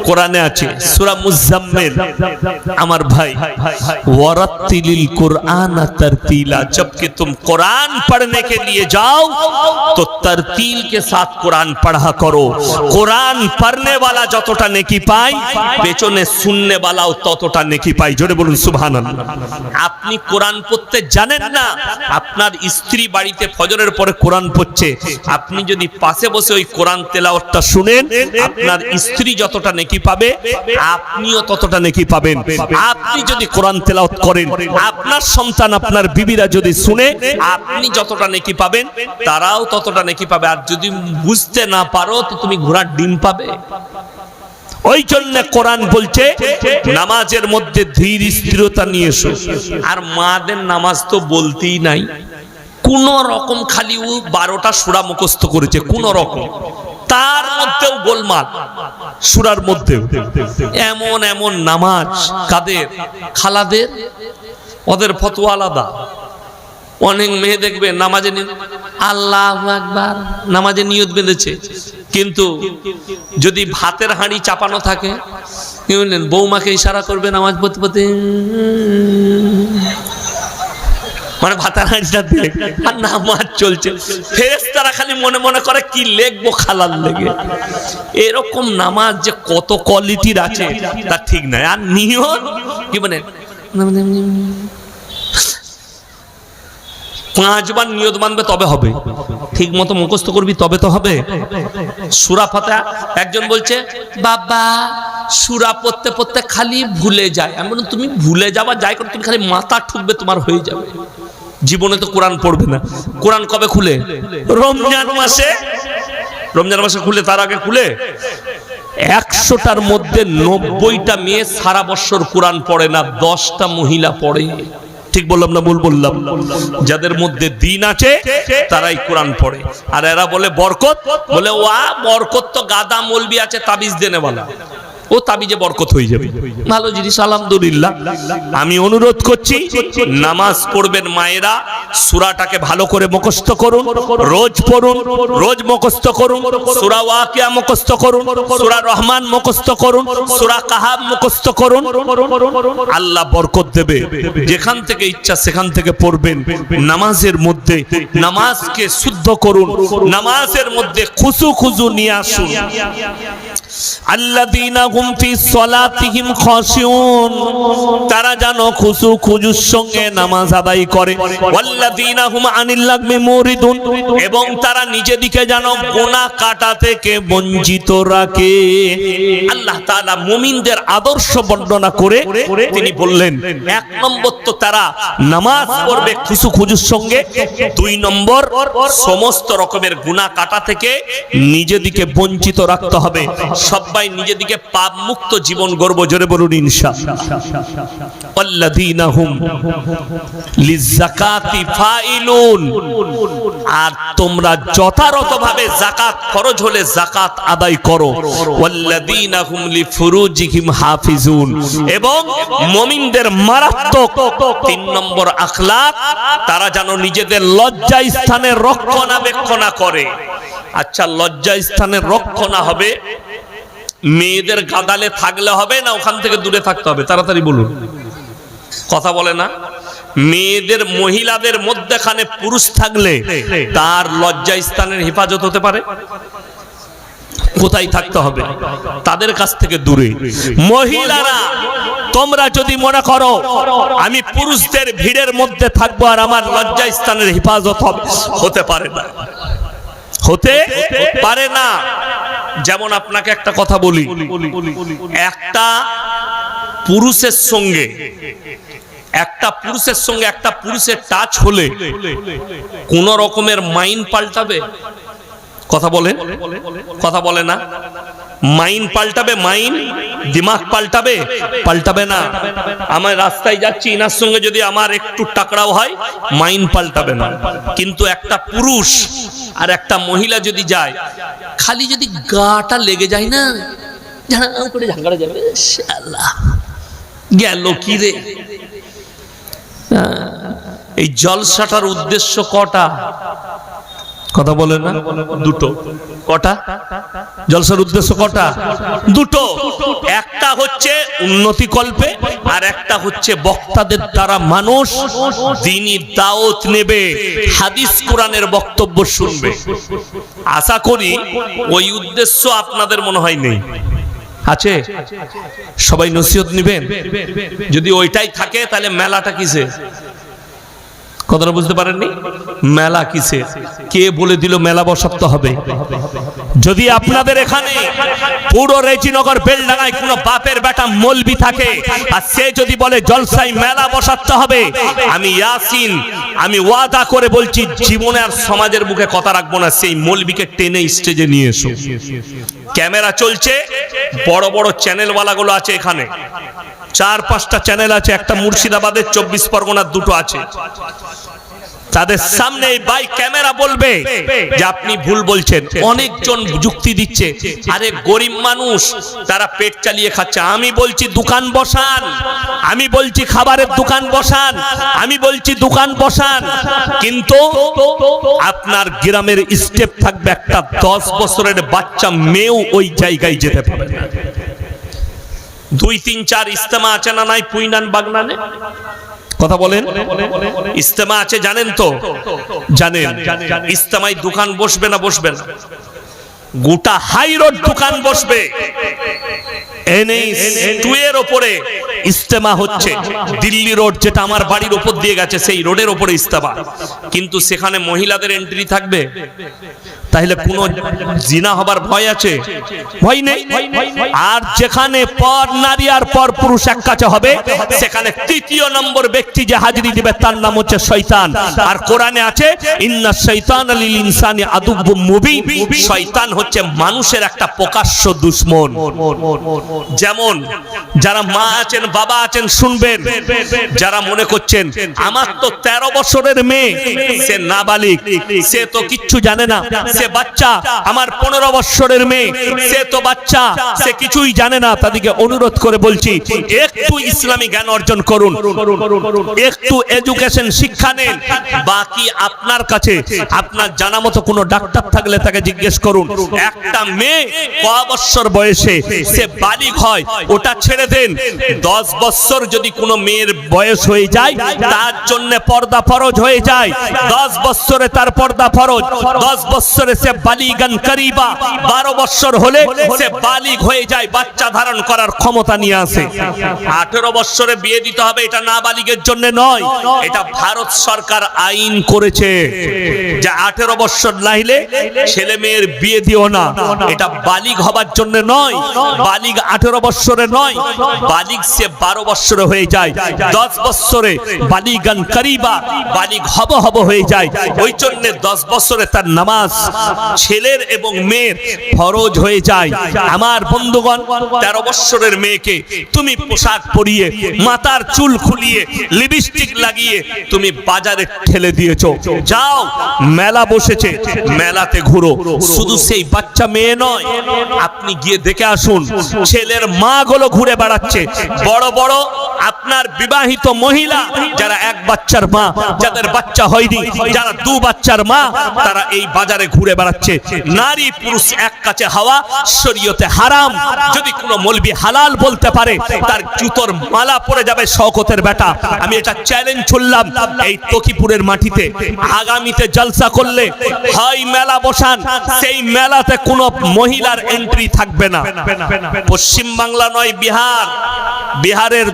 কোরআনে আছে সূরা মুজাম্মিল, আমার ভাই, ওয়ারাতিলিল কুরআন तरतीला, जबकि तुम कुरान पढ़ने के लिए जाओ तो तरतील के साथ कुरान पढ़ा करो। कुरान पढ़ने वाला যতটা নেকি পায়, পেছনে শুননে वालाও ততটা নেকি পায়। জোরে বলুন সুবহানাল্লাহ। আপনি কোরআন পড়তে জানেন না, আপনার স্ত্রী বাড়িতে ফজরের পরে কোরআন পড়ছে, আপনি যদি পাশে বসে ওই কোরআন তেলাওয়াতটা শুনেন, আপনার স্ত্রী যতটা নেকি পাবে আপনিও ততটা নেকি পাবেন। আপনি যদি কোরআন তেলাওয়াত করেন, আপনার সন্তান আপনার বিবিরা যদি শুনে, আপনি যতটা নেকি পাবেন তারাও ততটা নেকি পাবে। আর যদি বুঝতে না পারো তো তুমি ঘোড়ার ডিম পাবে। ওই জন্য কোরআন বলছে নামাজের মধ্যে ধীর স্থিরতা নিয়ে এসো। আর মাদের নামাজ তো বলতেই নাই, কোন রকম খালি ও 12টা সূরা মুখস্থ করেছে, কোন রকম, তার মধ্যেও গোলমাল সূরার মধ্যেও। এমন এমন নামাজ কাদের? খালাদের, ওদের ফতোয়া আলাদা। অনেক মেয়ে দেখবে নামাজে আল্লাহু আকবার নামাজে নিয়ত বেঁধেছে, কিন্তু যদি ভাতের হাঁড়ি চাপানো থাকে, কি বললেন, বৌমাকে ইশারা করবে নামাজ পড়তে পড়তে, মানে ভাতার হাঁড়িটা দিয়ে আর নামাজ চলছে। ফেরেশতারা খালি মনে মনে করে কি লিখবো খালার লেগে। এরকম নামাজ যে কত কোয়ালিটির আছে তা ঠিক নাই। আর নিয়ত কি মানে 5 বার নিয়ত মানবে তবে হবে, ঠিক মতো মুখস্থ করবি তবে তো হবে। সূরা ফাতিহা, একজন বলছে বাবা সূরা পড়তে পড়তে খালি ভুলে যায়। আমি বললাম তুমি ভুলে যাবা যাই করো, তুমি খালি মাথা ঠুকবে তোমার হয়ে যাবে, জীবনে তো কোরআন পড়বে না। কোরআন কবে খুলে? রমজান মাসে। রমজান মাসে খুলে, তার আগে খুলে? 100টার মধ্যে 90টা মেয়ে সারা বছর কোরআন পড়ে না, 10টা মহিলা পড়ে। ঠিক বললাম না ভুল বললাম? যাদের মধ্যে দিন আছে তারাই কোরআন পড়ে। আর এরা বলে বরকত, বলে ওয়া বরকত তো গাদা মৌলবি আছে তাবিজ দেনেওয়ালা, ও তাবিজে বরকত হয়ে যাবে। ভালো জিনিস, আলহামদুলিল্লাহ। আমি অনুরোধ করছি নামাজ পড়বেন মায়েরা, সূরাটাকে ভালো করে মুখস্থ করুন, রোজ পড়ুন, রোজ মুখস্থ করুন। সূরা ওয়াকিয়া মুখস্থ করুন, সূরা রহমান মুখস্থ করুন, সূরা কাহাব মুখস্থ করুন। আল্লাহ বরকত দেবে। যেখান থেকে ইচ্ছা সেখান থেকে পড়বেন। নামাজের মধ্যে নামাজকে শুদ্ধ করুন, নামাজের মধ্যে খুশু নিয়ে আসুন। আল্লাযীনা হুম ফি সলাতিহিম খাশিউন, তারা যেন খুজুর সঙ্গে নামাজ আদায় করে। ওয়াল্লাযীনা হুম আনিল লাগমি মুরিদুন, এবং তারা নিজেদিকে যেন গুনাহ কাটা থেকে বঞ্চিত রাখে। আল্লাহ তাআলা মুমিনদের আদর্শ বর্ণনা করে তিনি বললেন, 1 নম্বর তো তারা নামাজ পড়বে খুজুর সঙ্গে, 2 নম্বর সমস্ত রকমের গুনাহ কাটা থেকে নিজেদিকে বঞ্চিত রাখতে হবে। সবাই নিজেদিকে পাপ মুক্ত জীবন গর্ব, জোরে বলুন ইনশাআল্লাহ। ওয়াল্লাযীনা হুম লিযাকাতি ফাইলুন, আর তোমরা যথাযথভাবে যাকাত ফরজ হলে যাকাত আদায় করো। ওয়াল্লাযীনা হুম লিফুরুজিহিম হাফিজুন, এবং মুমিনদের মারাত্মক 3 নম্বর আখলাক, তারা যেন নিজেদের লজ্জা স্থানের রক্ষণাবেক্ষণ করে। আচ্ছা, লজ্জা স্থানের রক্ষণা হবে, মেয়েদের গাদালে থাকলে হবে না ওখান থেকে দূরে থাকতে হবে? তাড়াতাড়ি বলুন, কথা বলে না? মেয়েদের মহিলাদের মধ্যখানে পুরুষ থাকলে তার লজ্জা স্থানের হেফাজত হতে পারে। কোথায় থাকতে হবে? তাদের কাছ থেকে দূরে। মহিলারা তোমরা যদি মনে করো আমি পুরুষদের ভিড়ের মধ্যে থাকবো আর আমার লজ্জা স্থানের হেফাজত হবে, হতে পারে না, হতে পারে না। যেমন আপনাকে একটা কথা বলি, একটা পুরুষের সঙ্গে একটা পুরুষের টাচ হলে কোন রকমের মাইন্ড পাল্টাবে? কথা বলে না? মাইন পাল্টাবে, মাইন দিমাগ পাল্টাবে, পাল্টাবে না। আমার রাস্তায় যাচ্ছি, ইনার সঙ্গে যদি আমার একটু টাকরাও হয়, মাইন পাল্টাবে না। কিন্তু একটা পুরুষ আর একটা মহিলা যদি যায়, খালি যদি গাটা লেগে যায় না, ঝাড়াও করে ঝাঁকড়া যাবে, শালা গেল কি রে। এই জলসাটার উদ্দেশ্য কটা? কথা বলে না, দুটো। কটা? জলসার উদ্দেশ্য কটা? দুটো। একটা হচ্ছে উন্নতি কল্পে, আর একটা হচ্ছে বক্তাদের দ্বারা মানুষ দ্বীনি দাওয়াত নেবে, হাদিস কোরআনের বক্তব্য শুনবে। আশা করি ওই উদ্দেশ্য আপনাদের মনে হয় নেই, আছে? সবাই নসিহত নেবেন। যদি ওইটাই থাকে তাহলে মেলাটা কিসে? কথাটা বুঝতে পারেননি? মেলা কিসে? কে বলে দিল মেলা বসাতে হবে? যদি আপনাদের এখানে পুরো রেজিনগর বেলডাঙ্গায় কোনো বাপের বেটা মৌলবি থাকে, আর সে যদি বলে জলসায় মেলা বসাতে হবে, আমি ইয়াসিন, আমি ওয়াদা করে বলছি, জীবনে আর সমাজের মুখে কথা রাখবো না। সেই মৌলবিকে টেনে স্টেজে নিয়ে এসো। ক্যামেরা চলছে, বড় বড় চ্যানেলওয়ালাগুলো আছে এখানে, 4-5টা চ্যানেল আছে, একটা মুর্শিদাবাদের, 24 পরগনার দুটো আছে। তাদের সামনে ভাই ক্যামেরা বলবে যে আপনি ভুল বলছেন। অনেকজন যুক্তি দিচ্ছে, আরে গরিব মানুষ, তারা পেট চালিয়ে খাচ্ছে। আমি বলছি দোকান বসান, আমি বলছি খাবারের দোকান বসান, আমি বলছি দোকান বসান, কিন্তু আপনার গ্রামের স্টেপ থাকবে, একটা 10 বছরের বাচ্চা মেয়েও ওই জায়গায় যেতে পারবে না। 2-3-4 ইস্তেমা আছে না নাই পুইনান বাগনানে? কথা বলেন, ইস্তেমা আছে জানেন তো? জানেন। ইস্তেমায় দোকান বসবে না বসবে না? গোটা হাই রোড দোকান বসবে। NH2 এর উপরে ইস্তেমা হচ্ছে। দিল্লি রোড, যেটা আমার বাড়ির উপর দিয়ে গেছে, সেই রোডের উপরে ইস্তেমা। কিন্তু সেখানে মহিলাদের এন্ট্রি থাকবে? তাহলে কোনো জিনা হবার ভয় আছে? ভয় নেই। আর যেখানে পর নারী আর পর পুরুষ এক কাছে হবে, সেখানে 3য় নম্বর ব্যক্তি যে হাজিরি দিবে তার নাম হচ্ছে শয়তান। আর কোরআনে আছে, ইন্নাশ শাইতানা লিল ইনসানি আদুব্বুম মুবিন। শয়তান হচ্ছে মানুষের একটা প্রকাশ্য দুশমন। যেমন যারা মা আছেন, বাবা আছেন, শুনবেন, যারা মনে করছেন আমার তো 13 বছরের মেয়ে, সে নাবালিগ, সে তো কিচ্ছু জানে না, সে বাচ্চা। আমার 15 বছরের মেয়ে, সে তো বাচ্চা, সে কিছুই জানে না। তাদেরকে অনুরোধ করে বলছি, একটু ইসলামী জ্ঞান অর্জন করুন, একটু এডুকেশন শিক্ষা নেন। বাকি আপনার কাছে আপনার জানা মতো কোনো ডাক্তার থাকলে তাকে জিজ্ঞেস করুন, একটা মেয়ে কয় বছর বয়সে সে বালিগ হয়, ওটা ছেড়ে দেন। 10 বছর যদি কোনো মেয়ের বয়স হয়ে যায়, তার জন্য পর্দা ফরজ হয়ে যায়। 10 বছরে তার পর্দা ফরজ। 10 বছরে সে বালিগান করিবা, 12 বছর হলে সে বালিগ হয়ে যায়, বাচ্চা ধারণ করার ক্ষমতা নিয়ে আসে। 18 বছরে বিয়ে দিতে হবে, এটা নাবালিগের জন্য নয়, এটা ভারত সরকার আইন করেছে যে 18 বছর নাইলে ছেলে মেয়ের বিয়ে দিও না। এটা বালিগ হবার জন্য নয়, বালিগ 18 বছরে নয়, বালিগ সে 12 বছরে হয়ে যায়। 10 বছরে বালিগান করিবা, বালিগ হব হয়ে যায়। ওই জন্য 10 বছরে তার নামাজ ছেলের এবং মেয়ের ফরজ হয়ে যায়। আমার বন্ধুগণ, 13 বছরের মেয়েকে তুমি পোশাক পরিয়ে, মাথার চুল খুলিয়ে, লিপস্টিক লাগিয়ে তুমি বাজারে ঠেলে দিয়েছো। যাও, মেলা বসেছে, মেলাতে ঘুরো। শুধু সেই বাচ্চা মেয়ে নয়, আপনি গিয়ে দেখে আসুন, ছেলের মা গুলো ঘুরে বেড়াচ্ছে। বড় বড় আপনার বিবাহিত মহিলা, যারা এক বাচ্চার মা, যাদের বাচ্চা হয়নি, যারা 2 বাচ্চার মা, তারা এই বাজারে ঘুরে বেড়াচ্ছে। নারী পুরুষ এক কাছে হওয়া শরীয়তে হারাম। যদি কোনো মৌলবি হালাল বলতে পারে, তার জুতোর মালা পড়ে যাবে শওকতের বেটা। আমি এটা চ্যালেঞ্জ ছুড়লাম এই তকিপুরের মাটিতে। আগামীতে জলসা করলে হয় মেলা বসান, সেই মেলাতে কোনো মহিলার এন্ট্রি থাকবে না। পশ্চিম বাংলা নয়, বিহার, বিহারের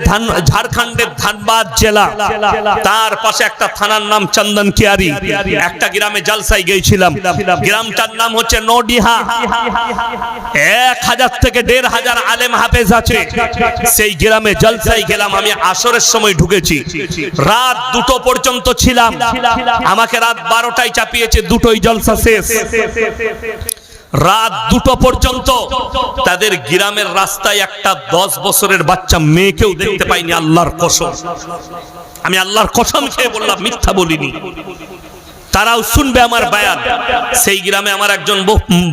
ঝাড়খণ্ডের ধানবাদ জেলা, তার পাশে একটা থানার নাম চন্দন কিয়ারি। একটা গ্রামে জলসায় গিয়েছিলাম, গ্রামটার নাম হচ্ছে নডিহা। 1000 থেকে 1500 আলেম হাফেজ আছে সেই গ্রামে। জলসায় গেলাম, আমি আসরের সময় ঢুকেছি, রাত 2টো পর্যন্ত ছিলাম। আমাকে রাত 12টায় চাপিয়েছে, 2টোই জলসা শেষ। রাত 2টো পর্যন্ত তাদের গ্রামের রাস্তায় একটা 10 বছরের বাচ্চা মেয়েকেও দেখতে পাইনি। আল্লাহর কসম, আমি আল্লাহর কসম খেয়ে বললাম, মিথ্যা বলিনি। তারাও শুনবে আমার বয়ান। সেই গ্রামে আমার একজন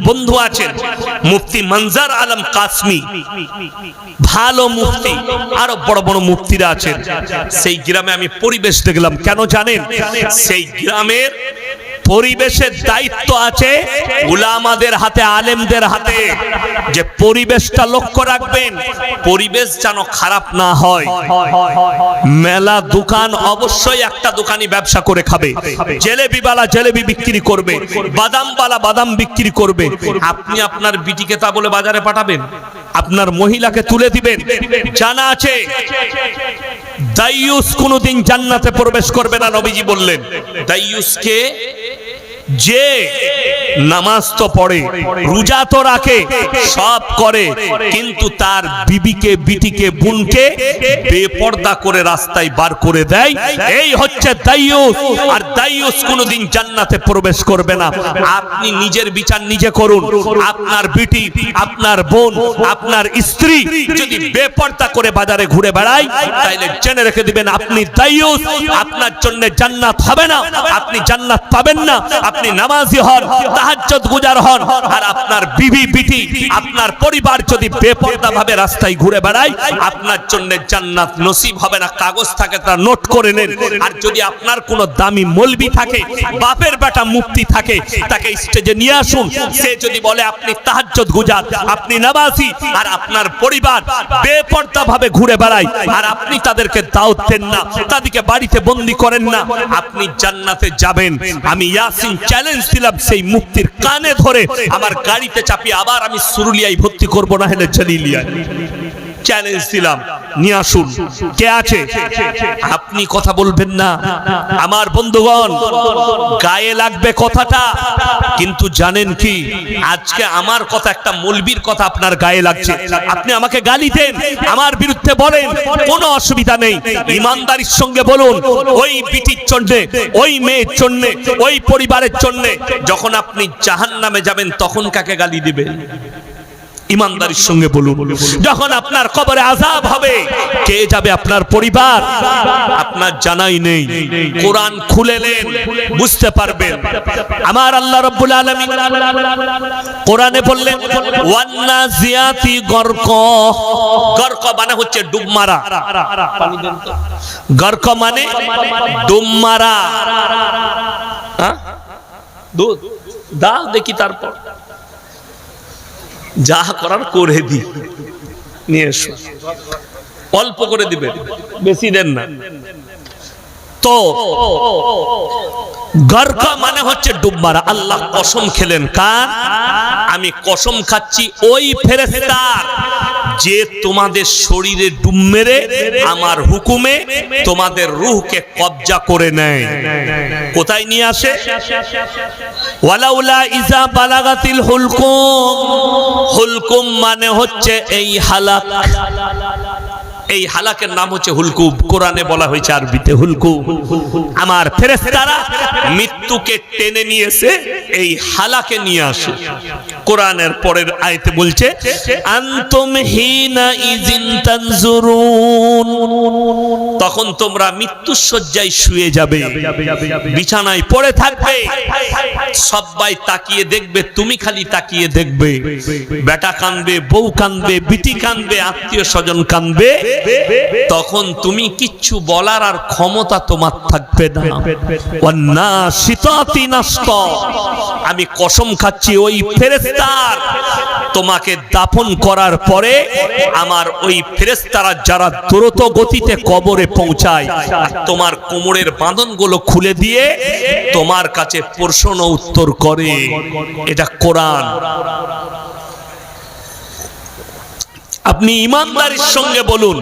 বন্ধু আছেন, মুফতি মনজার আলম কাসমি, ভালো মুফতি, আরো বড় বড় মুফতিরা আছেন। সেই গ্রামে আমি পরিবেশ দেখলাম। কেন জানেন? সেই গ্রামের পরিবেশের দায়িত্ব আছে উলামাদের হাতে, আলেমদের হাতে, যে পরিবেশটা লক্ষ্য রাখবেন, পরিবেশ যেন খারাপ না হয়। মেলা দোকান অবশ্যই একটা দোকানি ব্যবসা করে খাবে, জেলেবিওয়ালা জেলেবি বিক্রি করবে, বাদামওয়ালা বাদাম বিক্রি করবে। আপনি আপনার বিটিকে তা বলে বাজারে পাঠাবেন? আপনার মহিলাকে তুলে দিবেন? জানা আছে দাইয়ুস কোনদিন জান্নাতে প্রবেশ করবে না। নবীজি বললেন, দাইয়ুসকে যে নামাজ তো পড়ে, রোজা তো রাখে, সব করে, কিন্তু তার বিবিকে, বিটিকে, বোনকে বেপর্দা করে রাস্তায় বার করে দেয়, এই হচ্ছে দাইয়ুস। আর দাইয়ুস কোনদিন জান্নাতে প্রবেশ করবে না। আপনি নিজের বিচার নিজে করুন। আপনার বিটি, আপনার বোন, আপনার স্ত্রী যদি বেপর্দা করে বাজারে ঘুরে বেড়ায়, তাইলে জেনে রেখে দিবেন আপনি দাইয়ুস। আপনার জন্য জান্নাত হবে না, আপনি জান্নাত পাবেন না। আপনি নামাজি হন, তাহাজ্জুদ গুজার হন, আর আপনার বিবি, বিটি, আপনার পরিবার যদি বেপরদা ভাবে রাস্তায় ঘুরে বেড়ায়, আপনার জন্য জান্নাত নসিব হবে না। কাগজ থাকে তা নোট করে নেন। আর যদি আপনার কোনো দামি মৌলবি থাকে, বাপের বেটা মুফতি থাকে, তাকে স্টেজে নিয়ে আসুন। সে যদি বলে আপনি তাহাজ্জুদ গুজার, আপনি নামাজি, আর আপনার পরিবার বেপরদা ভাবে ঘুরে বেড়ায়, আর আপনি তাদেরকে দাওয়াত দেন না, তাদেরকে বাড়িতে বন্দি করেন না, আপনি জান্নাতে যাবেন। আমি ইয়াসিন চ্যালেঞ্জ দিলাম সেই মুফতির কানে ধরে আমার গাড়িতে চাপিয়ে আবার আমি সুরুলিয়ায় ভর্তি করব না, হলে জালিলিয়ায়। চ্যালেঞ্জ দিলাম, নিয়ে আসুন। কে আছে? আপনি কথা বলবেন না। আমার বন্ধুগণ, গায়ে লাগবে কথাটা, কিন্তু জানেন কি, আজকে আমার কথা, একটা মৌলবীর কথা আপনার গায়ে লাগছে, আপনি আমাকে গালি দেন, আমার বিরুদ্ধে বলেন, কোনো অসুবিধা নেই। ইমানদারির সঙ্গে বলুন, ওই বিটির জন্য, ওই মেয়ের জন্য, ওই পরিবারের জন্য যখন আপনি জাহান্নামে যাবেন, তখন কাকে গালি দিবেন? ইমানদারির সঙ্গে বলুন। যখন আপনার কবরে আযাব হবে, কে যাবে? আপনার পরিবার। আপনার জানাই নেই। কোরআন খুলে নেন, বুঝতে পারবেন। আমার আল্লাহ রাব্বুল আলামিন কোরআনে বললেন, ওয়ান্নাজিয়াতি গরক। গরক মানে হচ্ছে ডুব মারা। গরক মানে ডুব মারা। দুধ দাও দেখি, তারপর যা করার করে দি, নিয়ে এসো। অল্প করে দিবেন, বেশি দেন না। তো গরকা মানে হচ্ছে ডুব মারা। আল্লাহ কসম খেলেন, কার? আমি কসম খাচ্ছি ওই ফেরেশতার যে তোমাদের শরীরে ডুব মেরে আমার হুকুমে তোমাদের রূহকে কবজা করে নেয়। কোথায় নিয়ে আসে? ওয়ালাউলা ইজা বালাগাতিল হুলকুম। হুলকুম মানে হচ্ছে এই হালাক। এই হালাকের নাম হচ্ছে হুলকুম। কোরআনে বলা হয়েছে আরবিতে হুলকুম। আমার ফেরেশতারা মৃত্যুকে টেনে নিয়ে এসে এই হালাকে নিয়ে আসে। কোরআনের পরের আয়াতে বলছে, আনতুম হিনা ইজিন তানজুরুন। তখন তোমরা মৃত্যুর শয্যায় শুয়ে যাবে, বিছানায় পড়ে থাকবে, সবাই তাকিয়ে দেখবে, তুমি খালি তাকিয়ে দেখবে। বেটা কাঁদবে, বউ কাঁদবে, বিটি কাঁদবে, আত্মীয় স্বজন কাঁদবে। তখন তুমি কিচ্ছু বলার আর ক্ষমতা তোমার থাকবে না। ওয়ান্নাশিতাতি নাশতা। আমি কসম খাচ্ছি ওই ফেরেশতার তোমাকে দাফন করার পরে আমার ওই ফেরেশতারা যারা দ্রুত গতিতে কবরে পৌঁছায়, তোমার কোমরের বাঁধনগুলো খুলে দিয়ে তোমার কাছে প্রশ্ন উত্তর করে। এটা কোরআন। আপনি ইমানদারির সঙ্গে বলুন,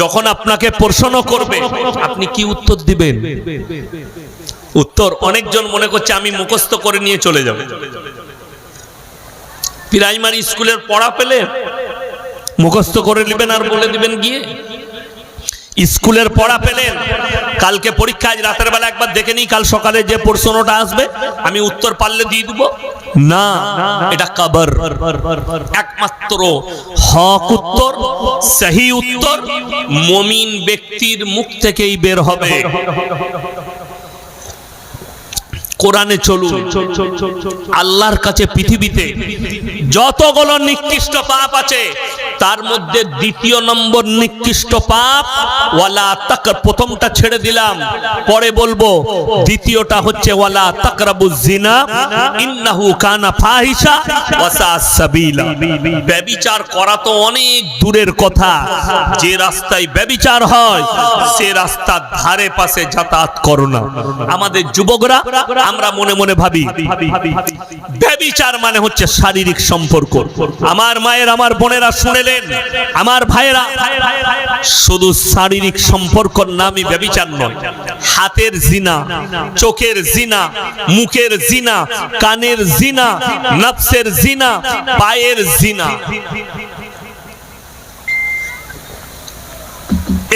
যখন আপনাকে প্রশ্ন করবে আপনি কি উত্তর দিবেন? উত্তর অনেকজন মনে করছে আমি মুখস্থ করে নিয়ে চলে যাব। প্রাইমারি স্কুলের পড়া পেলে মুখস্থ করে নেবেন আর বলে দিবেন গিয়ে। স্কুলের পড়া পেলেন, কালকে পরীক্ষা, আজ রাতের বেলা একবার দেখে নিই, কাল সকালে যে প্রশ্নটা আসবে আমি উত্তর পারলে দিয়ে দিব না, এটা কবর। একমাত্র হক উত্তর, সহি উত্তর মুমিন ব্যক্তির মুখ থেকেই বের হবে। কোরআনে চলুন, আল্লাহর কাছে পৃথিবীতে যতগুলো নিকৃষ্ট পাপ আছে তার মধ্যে দ্বিতীয় নম্বর নিকৃষ্ট পাপ ওয়ালা তাকর, প্রথমটা ছেড়ে দিলাম পরে বলবো, দ্বিতীয়টা হচ্ছে ওয়ালা তাকরাবুজ জিনা ইন্নাহু কানা ফাহিশা ওয়া সাআ সাবিলা। ব্যভিচার করা তো অনেক দূরের কথা, যে রাস্তায় ব্যভিচার হয় সে রাস্তার ধারে পাশে যাতায়াত করো না। আমাদের যুবকরা আমরা মনে মনে ভাবি ব্যভিচার মানে হচ্ছে শারীরিক সম্পর্ক। আমার মায়ের, আমার বোনেরা শুনেলেন, আমার ভাইয়েরা, শুধু শারীরিক সম্পর্কর নামই ব্যভিচার নয়, হাতের জিনা, চোখের জিনা, মুখের জিনা, কানের জিনা, নফসের জিনা, পায়ের জিনা।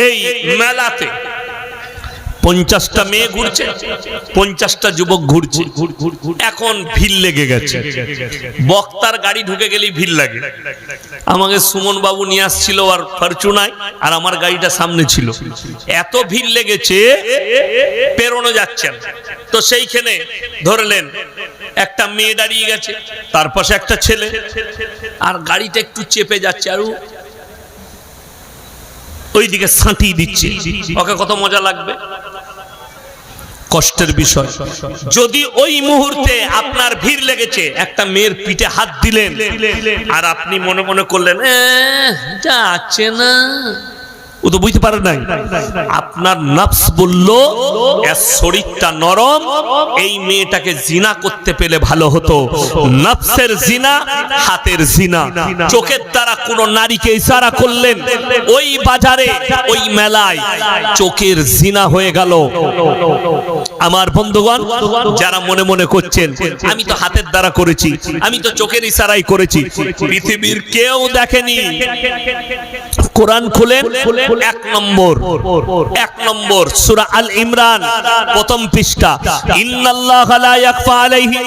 এই মেলাতে 50টা মেয়ে ঘুরছে, 50টা যুবক ঘুরছে, এখন ভিড় লেগে গেছে। বক্তার গাড়ি ঢুকে গেলেই ভিড় লাগে। আমাকে সুমন বাবু নিয়ে আসছিল আর ফরচুনায়, আর আমার গাড়িটা সামনে ছিল, এত ভিড় লেগেছে পেরোনো যাচ্ছে না। তো সেইখানে ধরলেন একটা মেয়ে দাঁড়িয়ে গেছে, তার পাশে একটা ছেলে, আর গাড়িটা একটু চেপে যাচ্ছে, আর ওইদিকে সাঁটি দিচ্ছে। ওকে কত মজা লাগবে, কষ্টের বিষয়। যদি ওই মুহূর্তে আপনার ভিড় লেগেছে, একটা মেয়ের পিঠে হাত দিলেন আর আপনি মনে মনে করলেন যাচ্ছে না, ও তো বুঝতে পারে নাই, আপনার নফস বলল এর শরীরটা নরম, এই মেয়েটাকে জিনা করতে পেলে ভালো হতো। নফসের জিনা, হাতের জিনা, চোখের দ্বারা কোন নারীকে ইশারা করলেন, ওই বাজারে, ওই মেলায় চোখের জিনা হয়ে গেল। আমার বন্ধুগণ, যারা মনে মনে করছেন আমি তো হাতের দ্বারা করেছি, আমি তো চোখের ইশারাই করেছি, পৃথিবীর কেউ দেখেনি। কোরআন খুলেন, এক নম্বর সূরা আল ইমরান প্রথম পৃষ্ঠা, ইন্নাল্লাহা লা ইয়াখফা আলাইহি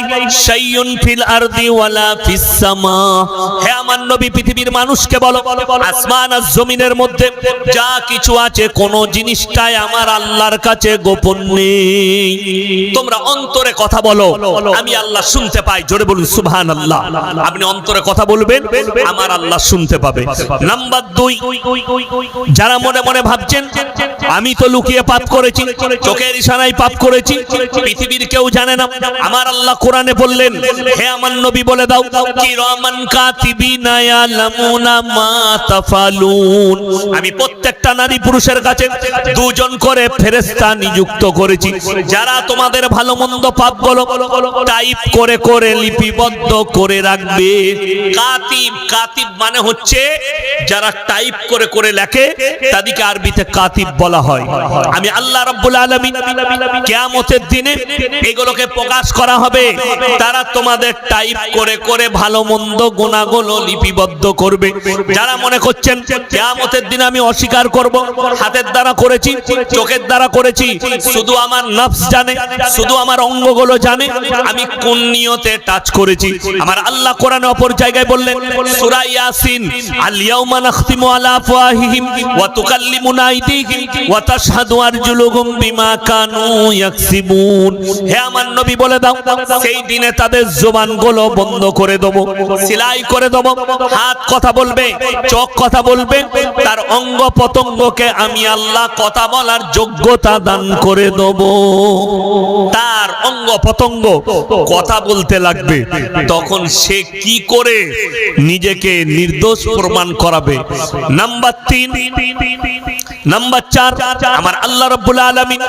শাইউন ফিল আরদি ওয়ালা ফিস সামা। হে আমার নবী, পৃথিবীর মানুষকে বলো, আসমান আর জমিনের মধ্যে যা কিছু আছে কোন জিনিসটাই আমার আল্লাহর কাছে গোপন নেই। তোমরা অন্তরে কথা বলো, আমি আল্লাহ শুনতে পাই। জোরে বলুন সুবহানাল্লাহ। আপনি অন্তরে কথা বলবেন, আমার আল্লাহ শুনতে পাবে। নাম্বার 2, যারা মনে মনে ভাবছেন আমি তো লুকিয়ে পাপ করেছি, চোখের ইশারায় পাপ করেছি, পৃথিবীর কেউ জানে না, আমার আল্লাহ কোরআনে বললেন, হে আমার নবী বলে দাও, কিরামান কাতিবিনা ইয়ালামুনা মা তাফালুন। আমি প্রত্যেকটা নারী পুরুষের কাছে 2 জন করে ফেরেশতা নিযুক্ত করেছি, যারা তোমাদের ভালো মন্দ পাপগুলো টাইপ করে করে লিপিবদ্ধ করে রাখবে। কাতিব, কাতিব মানে হচ্ছে যারা টাইপ করে করে লেখে, তাদেরকে আরবিতে কাতিব বলা হয়। আমি আল্লাহ রাব্বুল আলামিন কিয়ামতের দিনে এগুলোকে প্রকাশ করা হবে, তারা তোমাদের টাইপ করে করে ভালো মন্দ গুনাহগুলো লিপিবদ্ধ করবে। যারা মনে করছেন কিয়ামতের দিনে আমি অস্বীকার করব, হাতের দ্বারা করেছি, চোখের দ্বারা করেছি, শুধু আমার নফস জানে, শুধু আমার অঙ্গগুলো জানে আমি কোন নিয়তে টাচ করেছি। আমার আল্লাহ কোরআনে অপর জায়গায় বললেন, সূরা ইয়াসিন, আল ইয়াউমা নাখতিমু আলা আফওয়াহিহিম ওয়া তুকাল্লিমুনা আইদিহিম ওয়া তাশহাদু আরজুলুহুম বিমা কানু ইয়াকসিবুন। হে আমার নবী বলে দাও, সেই দিনে তাদের জবানগুলো বন্ধ করে দেব, সেলাই করে দেব, হাত কথা বলবে, চোখ কথা বলবে, তার অঙ্গ প্রত্যঙ্গকে আমি আল্লাহ কথা বলার যোগ্যতা দান করে দেব। তার অঙ্গ প্রত্যঙ্গ কথা বলতে লাগবে, তখন সে কি করে নিজেকে নির্দোষ প্রমাণ করাবে? নাম্বার 3, নাম্বার 4, আমার আল্লাহ রাব্বুল আলামিন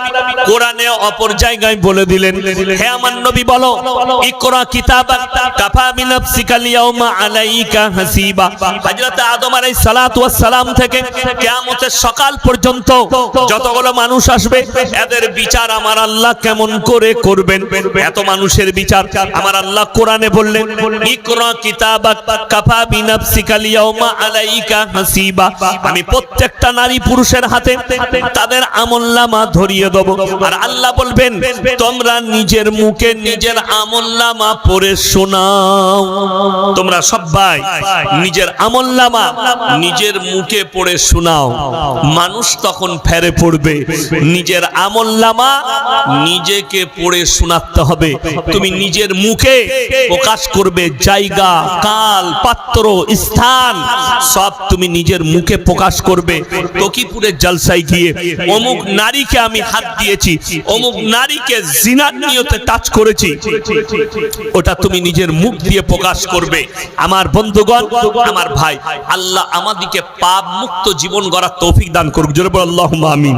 কোরআনে অপর জায়গায় বলে দিলেন, হে আমার নবী বলো, ইকরা কিতাবাক কাফা বিনাফসিকা ইয়াউমা আলাইকা হাসিবা। হযরত আদম আলাইহিস সালাতু ওয়াস সালাম থেকে কিয়ামতের সকাল পর্যন্ত যতগুলো মানুষ আসবে, এদের বিচার আমার আল্লাহ কেমন করে করবেন? এত মানুষের বিচার আমার আল্লাহ কোরআনে বললেন, ইকরা কিতাবাক কাফা বিনাফসিকা লিয়াউমা আলাইকা হাসিবা। আমি প্রত্যেকটা নারী পুরুষের হাতে তাদের আমলনামা ধরিয়ে দেব। আর আল্লাহ বলবেন, তোমরা নিজের মুখে নিজের আমলনামা পড়ে শোনাও। তোমরা সবাই নিজের আমলনামা নিজের মুখে পড়ে শোনাও। মানুষ তখন ফেরে পড়বে। নিজের আমলনামা নিজেকে পড়ে শোনাতে হবে। তুমি নিজের মুখে প্রকাশ করবে, জায়গা, কাল, পাত্র, স্থান সব তুমি নিজের মুখে প্রকাশ করবে। তকিপুরের জলসায় গিয়ে অমুক নারীকে আমি হাত দিয়েছি, অমুক নারীকে জিনার নিয়তে টাচ করেছি, ওটা তুমি নিজের মুখ দিয়ে প্রকাশ করবে। আমার বন্ধুগণ, আমার ভাই, আল্লাহ আমাদেরকে পাপ মুক্ত জীবন গড়ার তৌফিক দান করুক। জোরে বলো আল্লাহুম্মা আমিন।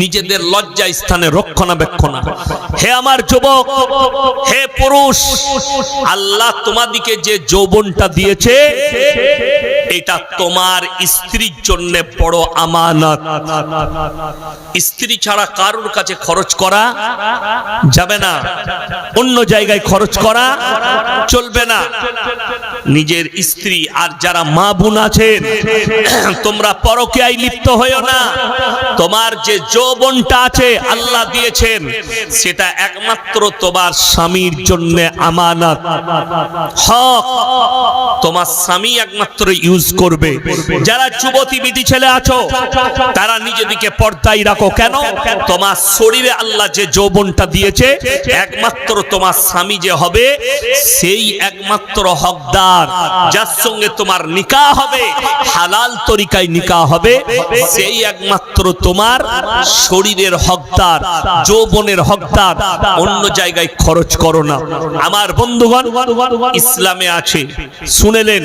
নিজেদের লজ্জা স্থানে রক্ষণাবেক্ষণ। হে আমার যুবক, হে পুরুষ, আল্লাহ তোমাদিকে যে যৌবনটা দিয়েছে এটা তোমার স্ত্রীর জন্য বড় আমানত। স্ত্রী ছাড়া কারোর কাছে খরচ করা যাবে না, অন্য জায়গায় খরচ করা চলবে না। নিজের স্ত্রী আর যারা মা বোন আছেন, তোমরা পরকীয়ায় লিপ্ত হইও না। তোমার যে যৌবনটা আছে আল্লাহ দিয়েছেন, সেটা একমাত্র তোমার স্বামীর জন্য আমানত, হক। তোমার স্বামী একমাত্র ইউজ করবে। যারা যুবতী বিধি ছেলে আছো, তারা নিজেদিকে পর্দায় রাখো। কেন? তোমার শরীরে আল্লাহ যে যৌবনটা দিয়েছে, একমাত্র তোমার স্বামী যে হবে, সেই একমাত্র হকদার। যার সঙ্গে তোমার নিকাহ হবে, হালাল তরিকায় নিকাহ হবে, সেই একমাত্র তোমার শরীরের হকদার, যৌবনের হকদার। অন্য জায়গায় খরচ করো না। আমার বন্ধুগণ, ইসলামে আছে, শুনেলেন,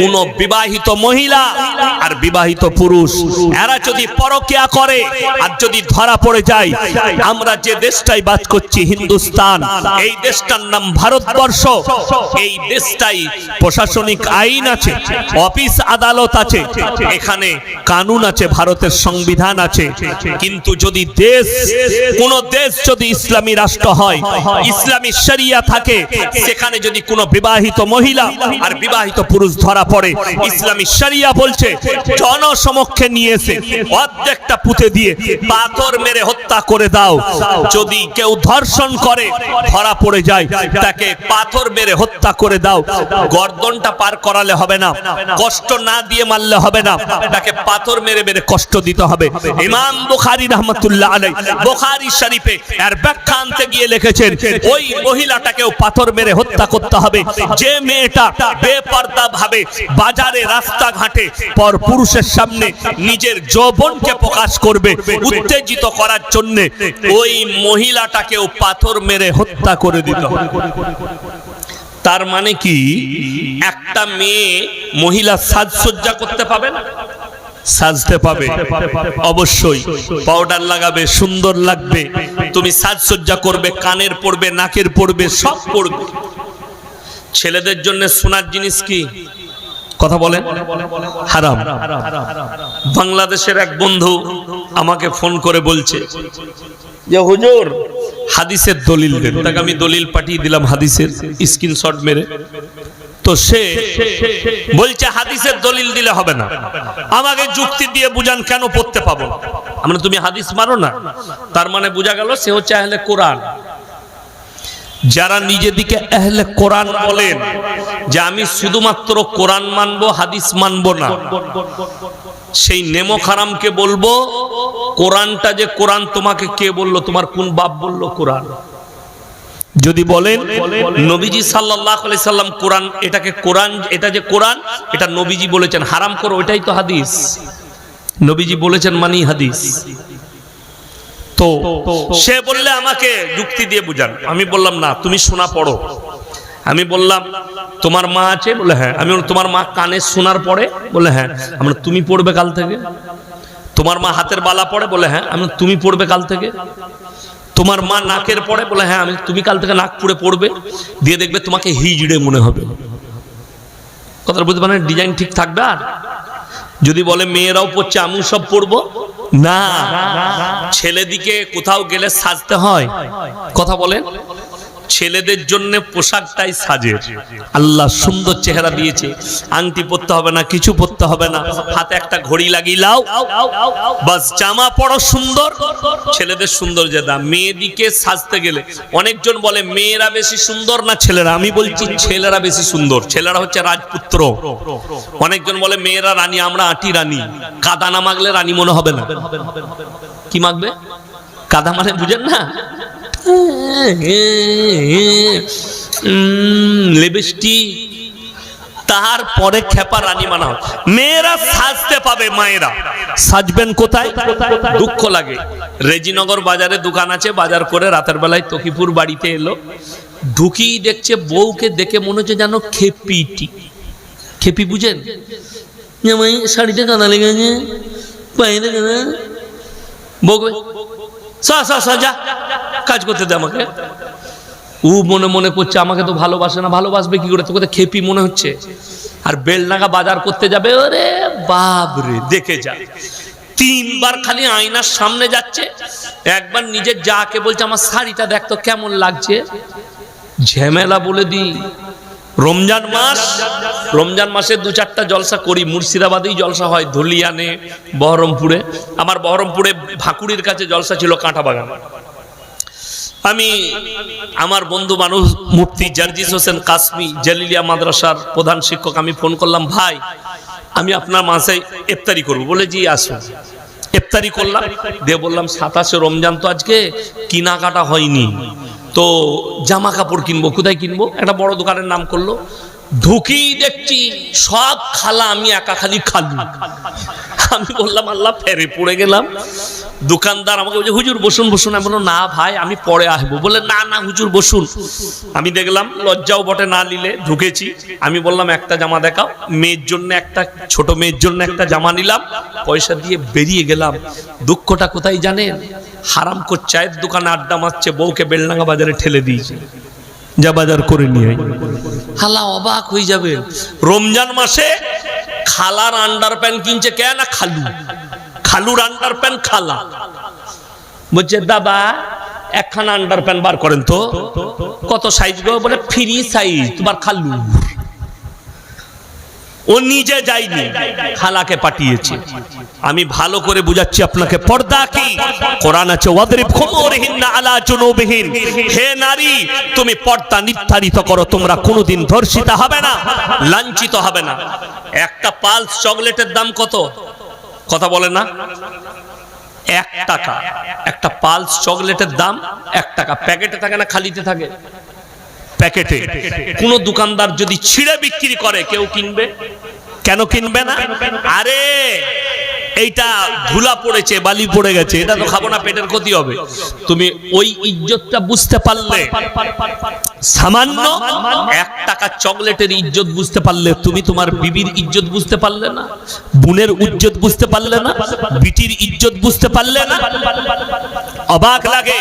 কোন বিবাহিত মহিলা আর বিবাহিত পুরুষ এরা যদি পরকীয়া করে আর যদি ধরা পড়ে যায়, আমরা যে দেশটাই বাস করছি হিন্দুস্তান, এই দেশটার নাম ভারতবর্ষ। এই দেশটাই প্রশাসনিক আইন আছে, অফিস আদালত আছে, এখানে কানুন আছে, ভারতের সংবিধান আছে। কিন্তু যদি দেশ, কোন দেশ যদি ইসলামী রাষ্ট্র হয়, ইসলামী শরিয়া থাকে, সেখানে যদি কোনো বিবাহিত মহিলা আর বিবাহিত পুরুষ ধরা পড়ে, ইসলামী শরিয়া বলছে জনসমক্ষে নিয়ে এসে অর্ধেকটা পুঁতে দিয়ে পাথর মেরে হত্যা করে দাও। যদি কেউ ধর্ষণ করে ধরা পড়ে যায়, তাকে পাথর মেরে হত্যা করে দাও। গর্দনটা পার করালে হবে না, কষ্ট না দিয়ে মারলে হবে না, তাকে পাথর মেরে মেরে কষ্ট দিতে হবে। ইমাম বুখারী রাহমাতুল্লাহ আলাইহি বুখারী শরীফে এর ব্যাখ্যা আনতে গিয়ে লিখেছেন, ওই মহিলাটাকেও পাথর মেরে হত্যা করতে হবে যে মেয়েটা বেপরদা ভাবে বাজারে, রাস্তাঘাটে পর পুরুষের সামনে নিজের যৌবনকে প্রকাশ করবে উত্তেজিত করার জন্য, ওই মহিলাটাকেও পাথর মেরে হত্যা করে দিতে হবে। তার মানে কি, একটা মেয়ে মহিলা সাজসজ্জা করতে পাবে না? সাজতে পাবে, অবশ্যই পাউডার লাগাবে, সুন্দর লাগবে, তুমি সাজসজ্জা করবে, কানের পড়বে, নাকের পড়বে, সব পড়বে। ছেলেদের জন্য সোনার জিনিস কি কথা বলেন? হারাম। বাংলাদেশের এক বন্ধু আমাকে ফোন করে বলছে যে হুজুর হাদিসের দলিল দেন। তাকে আমি দলিল পাঠিয়ে দিলাম, হাদিসের স্ক্রিনশট মেরে। তো সে বলছে হাদিসের দলিল দিলে হবে না, আমাকে যুক্তি দিয়ে বুঝান কেন পড়তে পাবো না। আমরা, তুমি হাদিস মানো না, তার মানে বোঝা গেল সে হচ্ছে আহলে কোরআন। যারা নিজেদিকে আহলে কোরআন বলেন যে আমি শুধুমাত্র কোরআন মানবো, হাদিস মানবো না, সেই নেমক হারামকে বলবো, কোরআনটা যে কোরআন তোমাকে কে বললো? তোমার কোন বাপ বললো কোরআন? যদি বলেন নবীজি সাল্লাল্লাহু আলাইহি সাল্লাম কোরআন, এটাকে কোরআন, এটা যে কোরআন এটা নবীজি বলেছেন, হারাম করো, ওইটাই তো হাদিস। নবীজি বলেছেন মানি হাদিস। তো সে বললে আমাকে যুক্তি দিয়ে বুঝান। আমি বললাম না, তুমি শোনা পড়ো। আমি বললাম তোমার মা আছে? বলে হ্যাঁ। আমি বললাম তোমার মা কানে শোনার পড়ে? বলে হ্যাঁ। আমরা, তুমি পড়বে কাল থেকে। তোমার মা হাতের বালা পড়ে? বলে হ্যাঁ। আমি, তুমি পড়বে কাল থেকে। তোমার মা নাকের পড়ে? বলে হ্যাঁ। আমি, তুমি কাল থেকে নাক পুড়ে পড়বে, দিয়ে দেখবে তোমাকে হিজড়ে মনে হবে। কথা বুঝতে পারেন? ডিজাইন ঠিক থাকবে। আর যদি বলে মেয়েরাও পড়ছে, আমিও সব পড়বো, না, ছেলেদিকে কোথাও গেলে সাজতে হয়। কথা বলেন, ছেলেদের জন্য পোশাকটাই সাজে। আল্লাহ সুন্দর চেহারা দিয়েছে, আংটি পরতে হবে না, কিছু পরতে হবে না, হাতে একটা ঘড়ি লাগিয়ে লাও, বাস জামা পরো সুন্দর। ছেলেদের সুন্দর যেটা, মেয়েদিকে সাজতে গেলে অনেকজন বলে মেয়েরা বেশি সুন্দর না ছেলেরা। আমি বলছি ছেলেরা বেশি সুন্দর, ছেলেরা হচ্ছে রাজপুত্র। অনেকজন বলে মেয়েরা রানী, আমরা আটি রানী। কাদা না মাগলে রানী মনে হবে না। কি মাগবে? কাদা মানে বুঝেন না, লিপস্টিক, তারপরে খেপা রানী মানা হয়। মেয়েরা সাজতে পাবে, মায়েরা সাজবেন কোথায়? দুঃখ লাগে। রেজিনগর বাজারে দোকান আছে, বাজার করে রাতের বেলায় তকিপুর বাড়িতে এলো, ঢুকিয়ে দেখছে বউকে দেখে মনে হচ্ছে যেন খেপিটি। খেপি বুঝেন? শাড়িটা কাদা লেগেছে, পায়ে কাদা। বউকে যা কাজ করতে দে আমাকে। ও মনে মনে করছে আমাকে তো ভালোবাসে না, ভালোবাসবে কি করে, তোকে খেপি মনে হচ্ছে। আর বেলনাগা বাজার করতে যাবে, ওরে বাবরে দেখে যা। 3 বার খালি আয়নার সামনে যাচ্ছে, একবার নিজের যাকে বলছে আমার শাড়িটা দেখ তো কেমন লাগছে। ঝামেলা বলে দি। রমজান মাস, রমজান মাসে 2-4টা জলসা করি। মুর্শিদাবাদেই জলসা হয়, ধুলিয়ানে, বহরমপুরে। আমার বহরমপুরে ভাকুড়ির কাছে জলসা ছিল, কাঁটা বাগান। আমি আমার বন্ধু মানুষ মুফতি জার্জিস হোসেন কাসমি, জালিলিয়া মাদ্রাসার প্রধান শিক্ষক, আমি ফোন করলাম, ভাই আমি আপনার মাসে ইফতারি করবো। বলে জি আসুন। ইফতারি করলাম, দিয়ে বললাম 27শে রমজান তো আজকে, কেনাকাটা হয়নি, তো জামা কাপড় কিনবো, কোথায় কিনবো? একটা বড় দোকানের নাম করলো। ঢুকি দেখছি সব খালা, আমি একা খালি খালু। আমি বললাম আল্লাহ, ফেরে পড়ে গেলাম। দোকানদার আমাকে বলছে হুজুর বসুন বসুন। আমি বললাম না ভাই, আমি পরে আসবো। বলে না না হুজুর বসুন। আমি দেখলাম লজ্জাও বটে না নিলে, ঢুকেছি। আমি বললাম একটা জামা দেখাও। মেয়ের জন্য একটা, ছোট মেয়ের জন্য একটা জামা নিলাম, পয়সা দিয়ে বেরিয়ে গেলাম। দুঃখটা কোথায় জানেন? হারাম করে চায়ের দোকানে আড্ডা মারছে, বউকে বেলডাঙ্গা বাজারে ঠেলে দিয়েছে, যা বাজার করে নিয়ে। হালা অবাক হয়ে যাবে, রমজান মাসে খালার আন্ডার প্যান্ট কিনছে কে না খালু, খালুর আন্ডার প্যান্ট খালা। বলছে দাদা একখানা আন্ডার প্যান্ট বার করেন তো। কত সাইজ গো? বলে ফ্রি সাইজ, তোমার খালু। ও নিজে যায়নি, খালাকে পাঠিয়েছে। আমি ভালো করে বুঝাচ্ছি আপনাকে, পর্দা কি? কোরআন আছে ওয়াদরিব খুমুরহিন্না আলা জুনুবিহিন। হে নারী, তুমি পর্দা নির্ধারিত করো, তোমরা কোনোদিন ধর্ষিতা হবে না, লাঞ্ছিত হবে না। একটা পালস চকলেটের দাম কত? কথা বলে না? 1 টাকা। একটা পালস চকলেটের দাম 1 টাকা। প্যাকেটে থাকে না খালিতে থাকে? প্যাকেটে। কোন দোকানদার যদি ছিঁড়ে বিক্রি করে কেউ কিনবে? কেন কিনবে না? আরে এইটা ধুলা পড়েছে, বালি পড়ে গেছে, এটা তো খাবো না, পেটের ক্ষতি হবে। তুমি ওই ইজ্জতটা বুঝতে পারলে, সামান্য 1 টাকা চকলেটের ইজ্জত বুঝতে পারলে, তুমি তোমার বিবির ইজ্জত বুঝতে পারলে না, বোনের ইজ্জত বুঝতে পারলে না, বিটির ইজ্জত বুঝতে পারলে না। অবাক লাগে,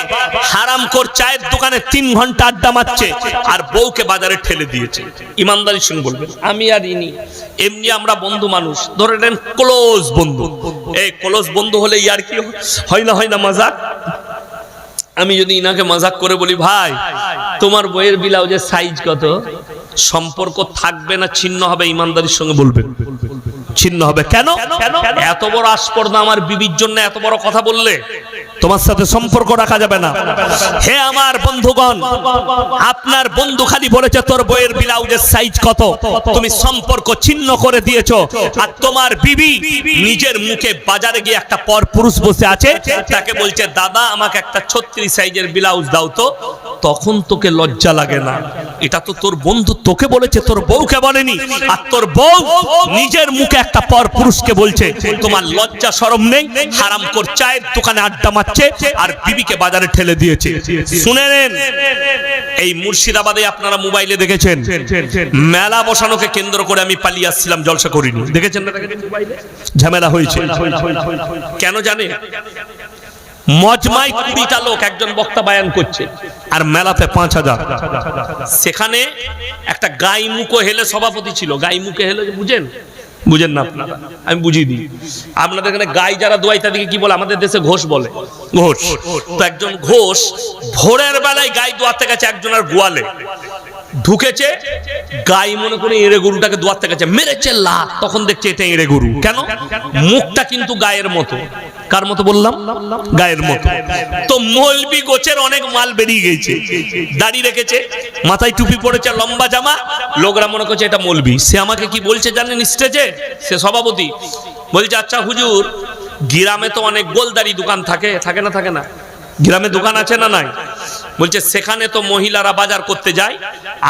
হারামখোর চায়ের দোকানে 3 ঘন্টা আড্ডা মারছে, আর বউকে বাজারে ঠেলে দিয়েছে। ইমানদারি শুনে বলবেন, আমি আর ইনি এমনি আমরা বন্ধু মানুষ, ধরে নেন ক্লোজ বন্ধু। এই ক্লোজ বন্ধু হলে ইয়ার কি হয় না, হয় না মজাক? আমি যদি ইনাকে মজাক করে বলি ভাই তোমার বইয়ের ব্লাউজের সাইজ কত, সম্পর্ক থাকবে না ছিন্ন হবে? ইমানদারির সঙ্গে বলবেন ছিন্ন হবে। কেন? এত বড় আস্পর্ধা আমার বিবির জন্য এত বড় কথা বললে তোমার সাথে সম্পর্ক রাখা যাবে না। হে আমার বন্ধুগণ, আপনার বন্ধু খালি বলেছে তোর বইয়ের ব্লাউজের সাইজ কত, তুমি সম্পর্ক ছিন্ন করে দিয়েছো। আর তোমার বিবি নিজের মুখে বাজারে গিয়ে একটা পর পুরুষ বসে আছে, তাকে বলছে দাদা আমাকে একটা 36 সাইজের ব্লাউজ দাও তো, তখন তোকে লজ্জা লাগে না? এটা তো তোর বন্ধু তোকে বলেছে, তোর বউকে বলেনি। আর তোর বউ নিজের মুখে একটা পর পুরুষকে বলছে, তোমার লজ্জা শরম নেই? হারামখোর চায়ের দোকানে আড্ডা মারছে আর বিবিকে বাজারে ঠেলে দিয়েছে। শুনে নেন, এই মুর্শিদাবাদে আপনারা মোবাইলে দেখেছেন, মেলা বসানোকে কেন্দ্র করে আমি পালিয়ে আসছিলাম, জলসা করিনি, দেখেছেন না? ঝামেলা হয়েছে কেন জানে? মজমায় 20টা লোক, একজন বক্তা বায়ান করছে, আর মেলাতে 5000। সেখানে একটা গাই মুখো হেলে সভাপতি ছিল। গাই মুখে হেলে বুঝেন? বুঝেন না আপনারা, আমি বুঝিয়ে দিই। আপনাদের এখানে গাই যারা দোয়াই তাদেরকে কি বলে? আমাদের দেশে ঘোষ বলে। ঘোষ। তো একজন ঘোষ ভোরের বেলায় গাই দোয়াতে গেছে একজনের গোয়ালে, ঢুকেছে, গাই মনে করে এড়ে গরুটাকে দোয়াতে গেছে, মেরেছে লাত, তখন দেখছে এটা এড়ে গরু। কেন? মুখটা কিন্তু গায়ের মতো। কার মতো বললাম? গায়ের মতো। তো মৌলবি গোছের অনেক মাল বেরিয়ে গেছে, দাড়ি রেখেছে, মাথায় টুপি পড়েছে, লম্বা জামা, লোকরা মনে করছে এটা মৌলবি। সে আমাকে কি বলছে জানেন? স্টেজে সে সভাপতি বলছে, আচ্ছা হুজুর, গ্রামে তো অনেক গোলদারি দোকান থাকে, থাকে না? থাকে না? গ্রামে দোকান আছে না নাই? বলছে সেখানে তো মহিলারা বাজার করতে যায়।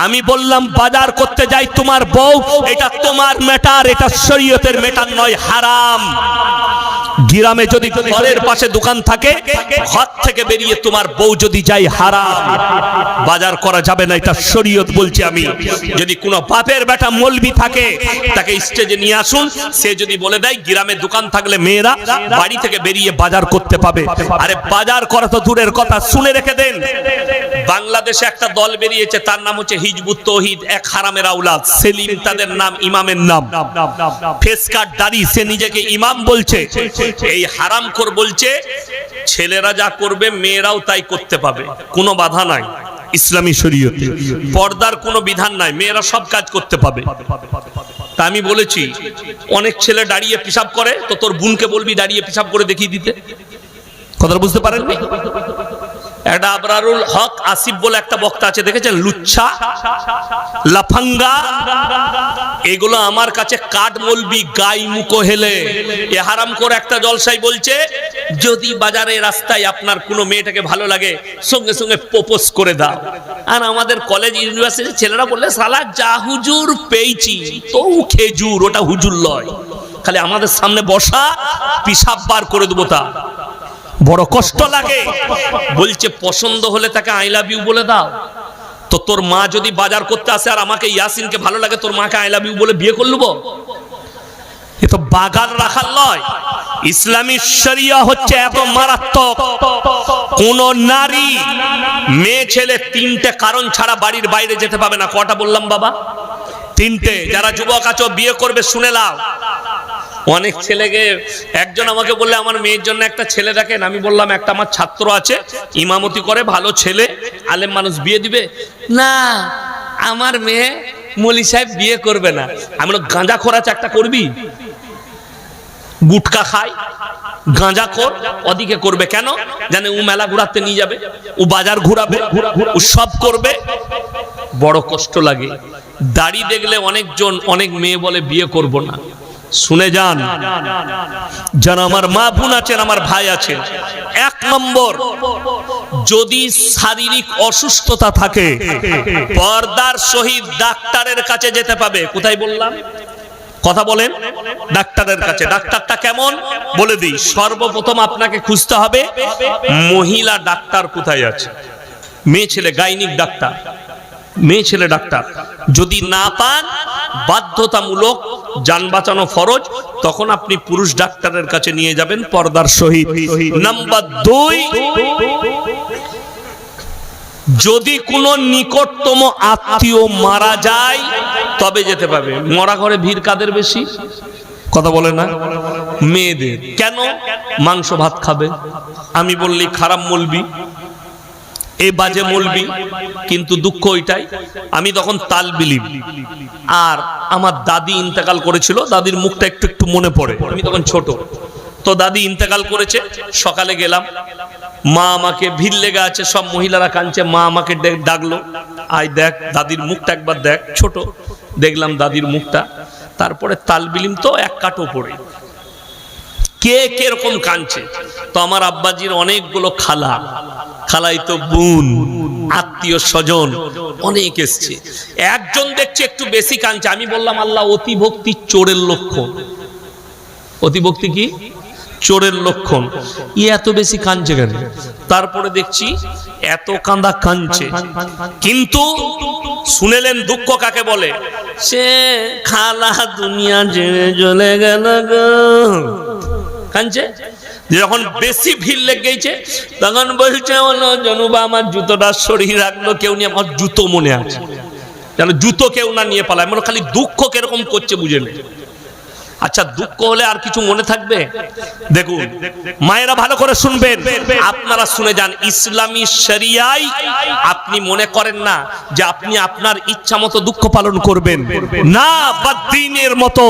আমি বললাম বাজার করতে যাই তোমার বউ, এটা তোমার ম্যাটার, এটা শরীয়তের ম্যাটার নয়, হারাম। গ্রামে যদি ঘরের পাশে দোকান থাকে, ঘর থেকে বেরিয়ে তোমার বউ যদি যায়, হারাম, বাজার করা যাবে না, এটা শরীয়ত বলছি আমি। যদি কোনো বাপের বেটা মৌলবি থাকে তাকে স্টেজে নিয়ে আসুন, সে যদি বলে দেয় গ্রামে দোকান থাকলে মেয়েরা বাড়ি থেকে বেরিয়ে বাজার করতে পাবে। আরে বাজার করা তো দূরের কথা, শুনে রেখে দেন, বাংলাদেশে একটা দল বেরিয়েছে, তার নাম হচ্ছে হিজবুত তৌহিদ, এক হারামের আওলাদ, সেলিম তাদের নাম, ইমামের নাম, ফেসকাট দাড়ি, সে নিজেকে ইমাম বলছে। এই হারামখোর বলছে ছেলেরা যা করবে মেয়েরাও তাই করতে পাবে, কোনো বাধা নাই ইসলামী শরীয়তে, পর্দার কোনো বিধান নাই, মেয়েরা সব কাজ করতে পাবে। তা আমি বলেছি অনেক ছেলে দাঁড়িয়ে পেশাব করে, তো তোর বোনকে বলবি দাঁড়িয়ে পেশাব করে দেখিয়ে দিতে। কথাটা বুঝতে পারেননি? একটা আবরারুল হক আসিফ বলে একটা বক্তা আছে, দেখেছেন? লুচ্ছা, লাফাঙ্গা, এগুলো আমার কাছে কাঠ মলবি, গাই মুখো হেলে। এ হারাম করে একটা জলসাই বলছে যদি বাজারে রাস্তায় আপনার কোনো মেয়েটাকে ভালো লাগে সঙ্গে সঙ্গে প্রপোজ করে দাও। আর আমাদের কলেজ ইউনিভার্সিটির ছেলেরা বললে সালা যা হুজুর পেয়েছি, তো খেজুর, ওটা হুজুর লয়, খালি আমাদের সামনে বসা, পিসাব বার করে দেবো। তা বড় কষ্ট লাগে। বলছে পছন্দ হলে তাকে আই লাভ ইউ বলে দাও। তো তোর মা যদি বাজার করতে আসে আর আমাকে ইয়াসিনকে ভালো লাগে, তোর মাকে আই লাভ ইউ বলে বিয়ে করলব? এ তো বাগান রাখার নয়। ইসলামী শরিয়া হচ্ছে এত মারাত্মক, কোন নারী মেয়ে ছেলে তিনটে কারণ ছাড়া বাড়ির বাইরে যেতে পাবে না। কটা বললাম বাবা? তিনটে। যারা যুবক আছো বিয়ে করবে শুনে নাও। অনেক ছেলেকে, একজন আমাকে বললে আমার মেয়ের জন্য একটা ছেলে দেখেন। আমি বললাম একটা আমার ছাত্র আছে, ইমামতি করে, ভালো ছেলে, আলেম মানুষ, বিয়ে দিবে না। আমার মেয়ে মলি সাহেব বিয়ে করবে না। আমি বললাম গাঁজা খোরা চাকটা করবি? গুটকা খায়, গাঁজা খোর, ওদিকে করবে কেন? জানে ও মেলা ঘুরাতে নিয়ে যাবে, ও বাজার ঘুরাবে, ও সব করবে। বড় কষ্ট লাগে। দাড়ি দেখলে অনেকজন, অনেক মেয়ে বলে বিয়ে করব না। শুনে যান, যারা আমার মা বোন আছেন, আমার ভাই আছেন, এক নম্বর, যদি শারীরিক অসুস্থতা থাকে পর্দার সহিত ডাক্তারের কাছে যেতে পাবে। কোথায় বললাম? কথা বলেন, ডাক্তারের কাছে। ডাক্তারটা কেমন বলে দিই। সর্বপ্রথম আপনাকে খুঁজতে হবে মহিলা ডাক্তার কোথায় আছে। মেয়ে ছেলে গাইনিক ডাক্তার, মেয়ে ছেলে ডাক্তার যদি না পান, বাধ্যতামূলক, জান বাঁচানো ফরজ, তখন আপনি পুরুষ ডাক্তারের কাছে নিয়ে যাবেন পর্দার সহিত। নাম্বার 2, যদি কোনো নিকটতম আত্মীয় মারা যায় তবে যেতে পাবে। মরা ঘরে ভিড় কাদের বেশি? কথা বলে না? মেয়েদের। কেন? মাংস ভাত খাবে। আমি বললি খারাপ মলবি, এই বাজে মলবি। কিন্তু দুঃখ ওইটাই, আমি তখন তালবিলিম, আর আমার দাদি ইন্তেকাল করেছিল, দাদির মুখটা একটু একটু মনে পড়ে, আমি তখন ছোট। তো দাদি ইন্তেকাল করেছে, সকালে গেলাম, মা আমাকে, ভিড় লেগে আছে, সব মহিলারা কাঁদছে, মা আমাকে ডাকলো, আয় দেখ দাদির মুখটা একবার দেখ। ছোট, দেখলাম দাদির মুখটা। তারপরে তালবিলিম তো এক কাটো পড়ে, কে কিরকম কাঁদছে। তো আমার আব্বাজির অনেকগুলো খালা, খালাই তো বোন, আত্মীয় স্বজন অনেক এসছে। একজন দেখছে একটু বেশি কাঁদছে। আমি বললাম আল্লাহ, অতিভক্তি চোরের লক্ষণ। অতিভক্তি কি? চোরের লক্ষণ। ই এত বেশি কাঁদছে কেন? তারপরে দেখছি এত কাঁদা কাঁদছে, কিন্তু শুনেলেন দুঃখ কাকে বলে? সে খালা দুনিয়া ছেড়ে চলে গেল গো, কাঁদছে। যখন বেশি ভিড় লেগে গেছে তখন বলছে জনুবা আমার জুতোটা সরিয়ে রাখলো, কেউ নিয়ে, আমার জুতো মনে আছে, যেন জুতো কেউ না নিয়ে পালায়। মানে খালি দুঃখ কিরকম করছে বুঝে নেই। আচ্ছা, দুঃখ হলে আর কিছু মনে থাকবে? দেখুন মায়েরা ভালো করে শুনবেন, আপনারা শুনে যান। ইসলামী শরিয়ায় আপনি মনে করেন না যে আপনি আপনার ইচ্ছা মতো দুঃখ পালন করবেন, না, বদ্দিনের মতো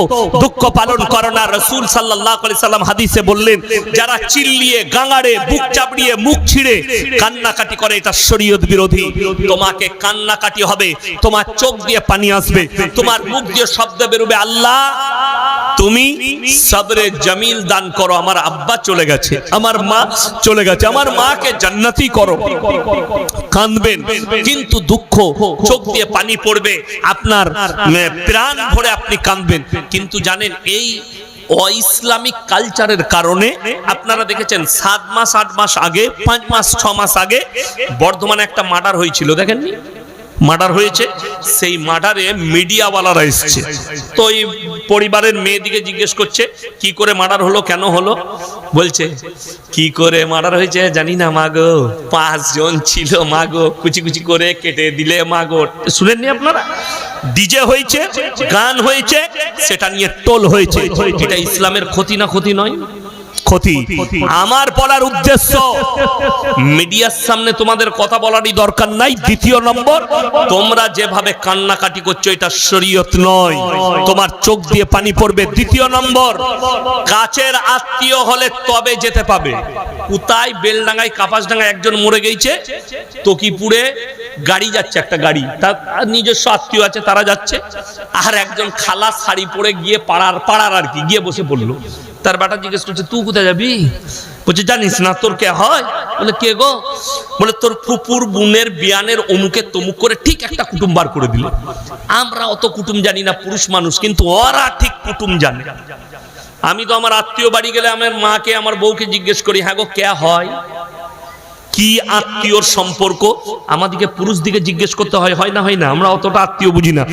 দুঃখ পালন করো না। রাসূল সাল্লাল্লাহু আলাইহি সাল্লাম হাদিসে বললেন, যারা চিল্লিয়ে, গাঙাড়ে, বুক চাপড়িয়ে, মুখ ছিঁড়ে কান্নাকাটি করে, এটা শরীয়ত বিরোধী। তোমাকে কান্নাকাটি হবে, তোমার চোখ দিয়ে পানি আসবে, তোমার মুখ দিয়ে শব্দ বেরোবে, আল্লাহ তুমি সবরে জমিল দান করো। আমার আব্বা চলে গেছে, আমার মা চলে গেছে, আমার মাকে জান্নাতি করো। কাঁদবেন, কিন্তু দুঃখ, চোখ দিয়ে পানি পড়বে, আপনার প্রাণ ভরে আপনি কাঁদবেন। কিন্তু জানেন, এই অইসলামিক কালচারের কারণে আপনারা দেখেছেন 7 মাস 8 মাস আগে, 5 মাস 6 মাস আগে বর্ধমানে একটা মার্ডার হয়েছিল, দেখেননি? মার্ডার হয়েছে, সেই মার্ডারে মিডিয়াওয়ালারা এসেছে। তো এই পরিবারের মেয়েদিকে জিজ্ঞেস করছে, কি করে মার্ডার হলো, কেন হলো? বলছে, কি করে মার্ডার হয়েছে জানি না মাগো, 5 জন ছিল মাগো, কুচি কুচি করে কেটে দিলে মাগো। শুনেননি আপনারা? ডিজে হয়েছে, গান হয়েছে, সেটা নিয়ে টোল হয়েছে। এটা ইসলামের ক্ষতি না ক্ষতি নয়? ক্ষতি। আমার বলার উদ্দেশ্য, মিডিয়ার সামনে তোমাদের কথা বলারই দরকার নাই। দ্বিতীয় নম্বর, তোমরা যেভাবে কান্নাকাটি করছো এটা শরীয়ত নয়, তোমার চোখ দিয়ে পানি পড়বে। দ্বিতীয় নম্বর, কাছের আত্মীয় হলে তবে যেতে পাবে। কোথায়? বেলডাঙ্গায়, কাপাসডাঙ্গায় একজন মরে গেছে, তকিপুরে গাড়ি যাচ্ছে, একটা গাড়ি, তার নিজস্ব আত্মীয় আছে, তারা যাচ্ছে, আর একজন খালা শাড়ি পরে গিয়ে পাড়ার আর কি গিয়ে বসে পড়লো। তার বেটা জিজ্ঞেস করছে, তুই কোথায় যাবি? বলছে, জানিস না তোর কে হয়? বলে, কে গো? বলে, তোর ফুপুর বোনের বিয়ানের অমুকে তমুক করে ঠিক একটা কুটুম বার করে দিল। আমরা অত কুটুম জানি না, পুরুষ মানুষ, কিন্তু ওরা ঠিক কুটুম জানে। আমি তো আমার আত্মীয় বাড়ি গেলে আমার মাকে, আমার বউকে জিজ্ঞেস করি, হ্যাঁ গো কে হয়, কি আত্মীয়র সম্পর্ক? আমাদেরকে পুরুষ দিকে জিজ্ঞেস করতে হয়, হয় না? হয় না? আমরা অতটা আত্মীয় বুঝি না,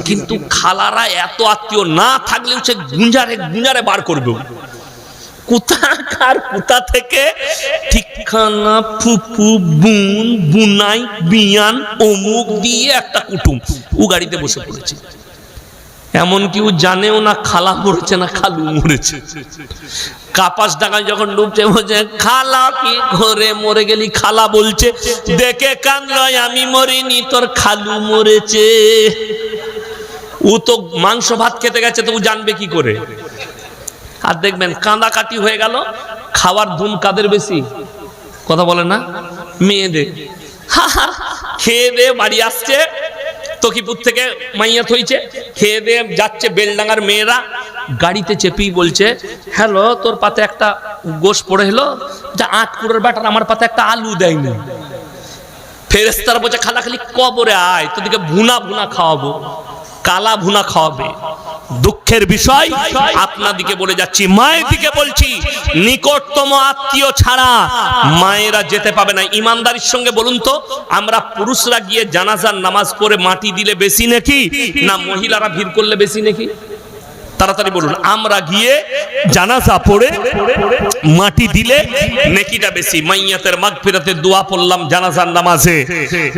কিন্তু খালারা এত আত্মীয় না থাকলেও সে গুঞ্জারে বার করবে। কোথা থেকে ঠিকানা, ফুপু, বোন, বুনাই, বিয়ান, অমুক দিয়ে একটা কুটুম ও গাড়িতে বসে পড়েছে। এমন কেউ জানেও না খালা মরেছে না খালু মরেছে। কাপাস ডাঙ্গায় যখন ডুবছে, বলছে, খালা কি ঘরে মরে গেলি? খালা বলছে, দেখে কাঁদলো, আমি মরিনি, তোর খালু মরেছে। ও তো মাংস ভাত খেতে গেছে, তো ও জানবে কি করে? আর দেখবেন কাঁদাকাটি হয়ে গেল, খাওয়ার ধুম কাদের বেশি? কথা বলে না? মেয়েদের। খেয়ে দে বাড়ি আসছে, তকিপুর থেকে মাইয়াত হয়েছে, খেয়ে দিয়ে যাচ্ছে, বেলডাঙ্গার মেয়েরা গাড়িতে চেপেই বলছে, হ্যালো, তোর পাতে একটা গোশ পড়ে হলো, যা 8 কুড়ের ব্যাটার আমার পাতে একটা আলু দেয়নি। ফেরেশতারা বলছে, খালা খালি কবরে আয়, তোদেরকে ভুনা খাওয়াবো, কালা ভুনা খাওয়াবে। দুঃখের বিষয়, আপনাদিকে বলে যাচ্ছি, মায়ের দিকে বলছি, নিকটতম আত্মীয় ছাড়া মায়েরা যেতে পাবে না। ইমানদারির সঙ্গে বলুন তো, আমরা পুরুষরা গিয়ে জানাজার নামাজ পড়ে মাটি দিলে বেশি নাকি না মহিলারা ভিড় করলে বেশি নাকি? তাড়াতাড়ি বলুন। আমরা গিয়ে জানাজা পড়ে মাটি দিলে নেকিটা বেশি। মাইয়াতের মাগফিরাতের দোয়া পড়লাম জানাজার নামাজে,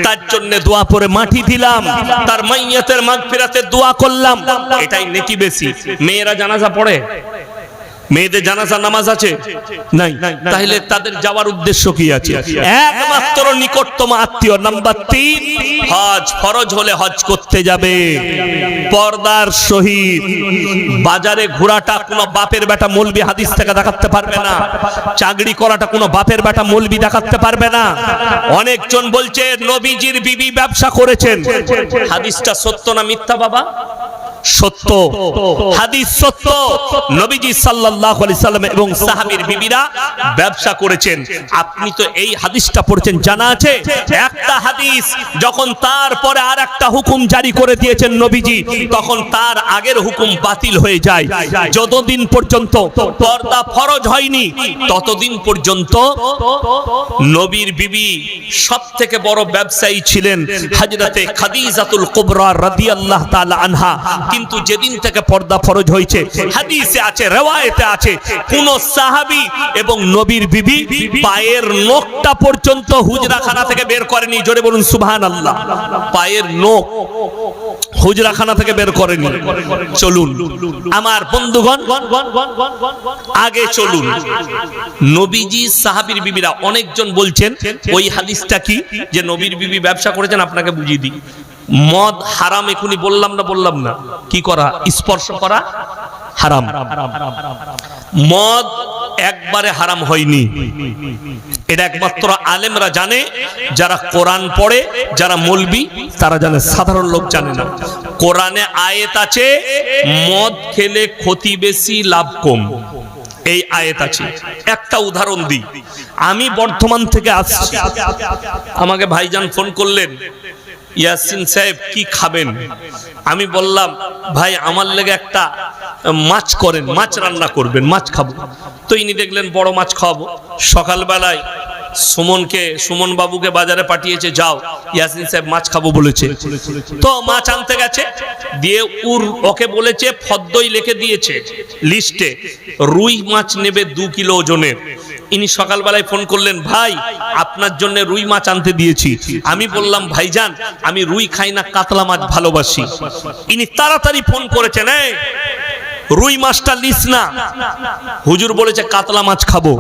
তার জন্য দোয়া পড়ে মাটি দিলাম, তার মাইয়াতের মাগফিরাতের দোয়া করলাম, এটাই নেকি বেশি। মেয়েরা জানাজা পড়ে? মেয়েদের জানাজা নামাজ আছে? নাই। তাহলে তাদের যাওয়ার উদ্দেশ্য কি আছে? একমাত্র নিকটতম আত্মীয়। নাম্বার 3, হজ ফরজ হলে হজ করতে যাবে পর্দার সহিত। বাজারে ঘোরাটা কোনো বাপের বেটা মৌলবি হাদিস থেকে দেখাতে পারবে না। চাকরি করাটা কোনো বাপের বেটা মৌলবি দেখাতে পারবে না। অনেকজন বলছে নবীজির বিবি ব্যবসা করেছেন, হাদিসটা সত্য না মিথ্যা বাবা? সত্য, হাদিস সত্য। নবীজি সাল্লাল্লাহু আলাইহি সাল্লাম এবং সাহাবীর বিবিরা ব্যবসা করেছেন। আপনি তো এই হাদিসটা পড়ছেন, জানা আছে? একটা হাদিস যখন তারপরে আর একটা হুকুম জারি করে দিয়েছেন নবীজি, তখন তার আগের হুকুম বাতিল হয়ে যায়। যতদিন পর্যন্ত পর্দা ফরজ হয়নি ততদিন পর্যন্ত নবীর বিবি সবথেকে বড় ব্যবসায়ী ছিলেন হযরতে খাদিজাতুল কুবরা রাদিয়াল্লাহু তাআলা আনহা। কিন্তু যেদিন থেকে পর্দা ফরজ হয়েছে, হাদিসে আছে, রওয়ায়েতে আছে, কোন সাহাবী এবং নবীর বিবি পায়ের নখটা পর্যন্ত হুজরাখানা থেকে বের করেনি। জোরে বলুন সুবহানাল্লাহ। পায়ের নখ হুজরাখানা থেকে বের করেনি। চলুন আমার বন্ধুগণ, আগে চলুন। নবীজি সাহাবীর বিবিরা, অনেকজন বলছেন ওই হাদিসটা কি যে নবীর বিবি ব্যবসা করেছেন, আপনাকে বুঝিয়ে দিই। মদ হারাম, এখনই বললাম না কি করা, স্পর্শ করা হারাম। মদ একবারে হারাম হয়নি, এটা একমাত্র আলেমরা জানে, যারা কোরআন পড়ে, যারা মৌলবি তারা জানে, সাধারণ লোক জানে না। কোরআনে আয়াত আছে মদ খেলে ক্ষতি বেশি লাভ কম, এই আয়াত আছে। একটা উদাহরণ দিই, আমি বর্ধমান থেকে আসছি, আমাকে ভাইজান ফোন করলেন, ইয়াসিন সাহেব কি খাবেন? আমি বললাম ভাই আমার লেগে একটা মাছ করেন, মাছ রান্না করবেন, মাছ খাবো। তো ইনি দেখলেন বড় মাছ খাওয়াবো। সকালবেলায় সুমন বাবুকে বাজারে পাঠিয়েছে, যাও ইয়াসিন সাহেব মাছ খাবো বলেছে। তো মাছ আনতে গেছে, দিয়ে ওকে বলেছে ফদ্দই লিখে দিয়েছে লিস্টে, রুই মাছ নেবে 2 কিলো ওজনের। ইনি সকালবেলায় ফোন করলেন, ভাই আপনার জন্য রুই মাছ আনতে দিয়েছি। আমি বললাম ভাইজান আমি রুই খাই না, কাতলা মাছ ভালোবাসি। ইনি তাড়াতাড়ি ফোন করেছেন, রুই মাছটা লিস্ট না, হুজুর বলেছে কাতলা মাছ খাবো।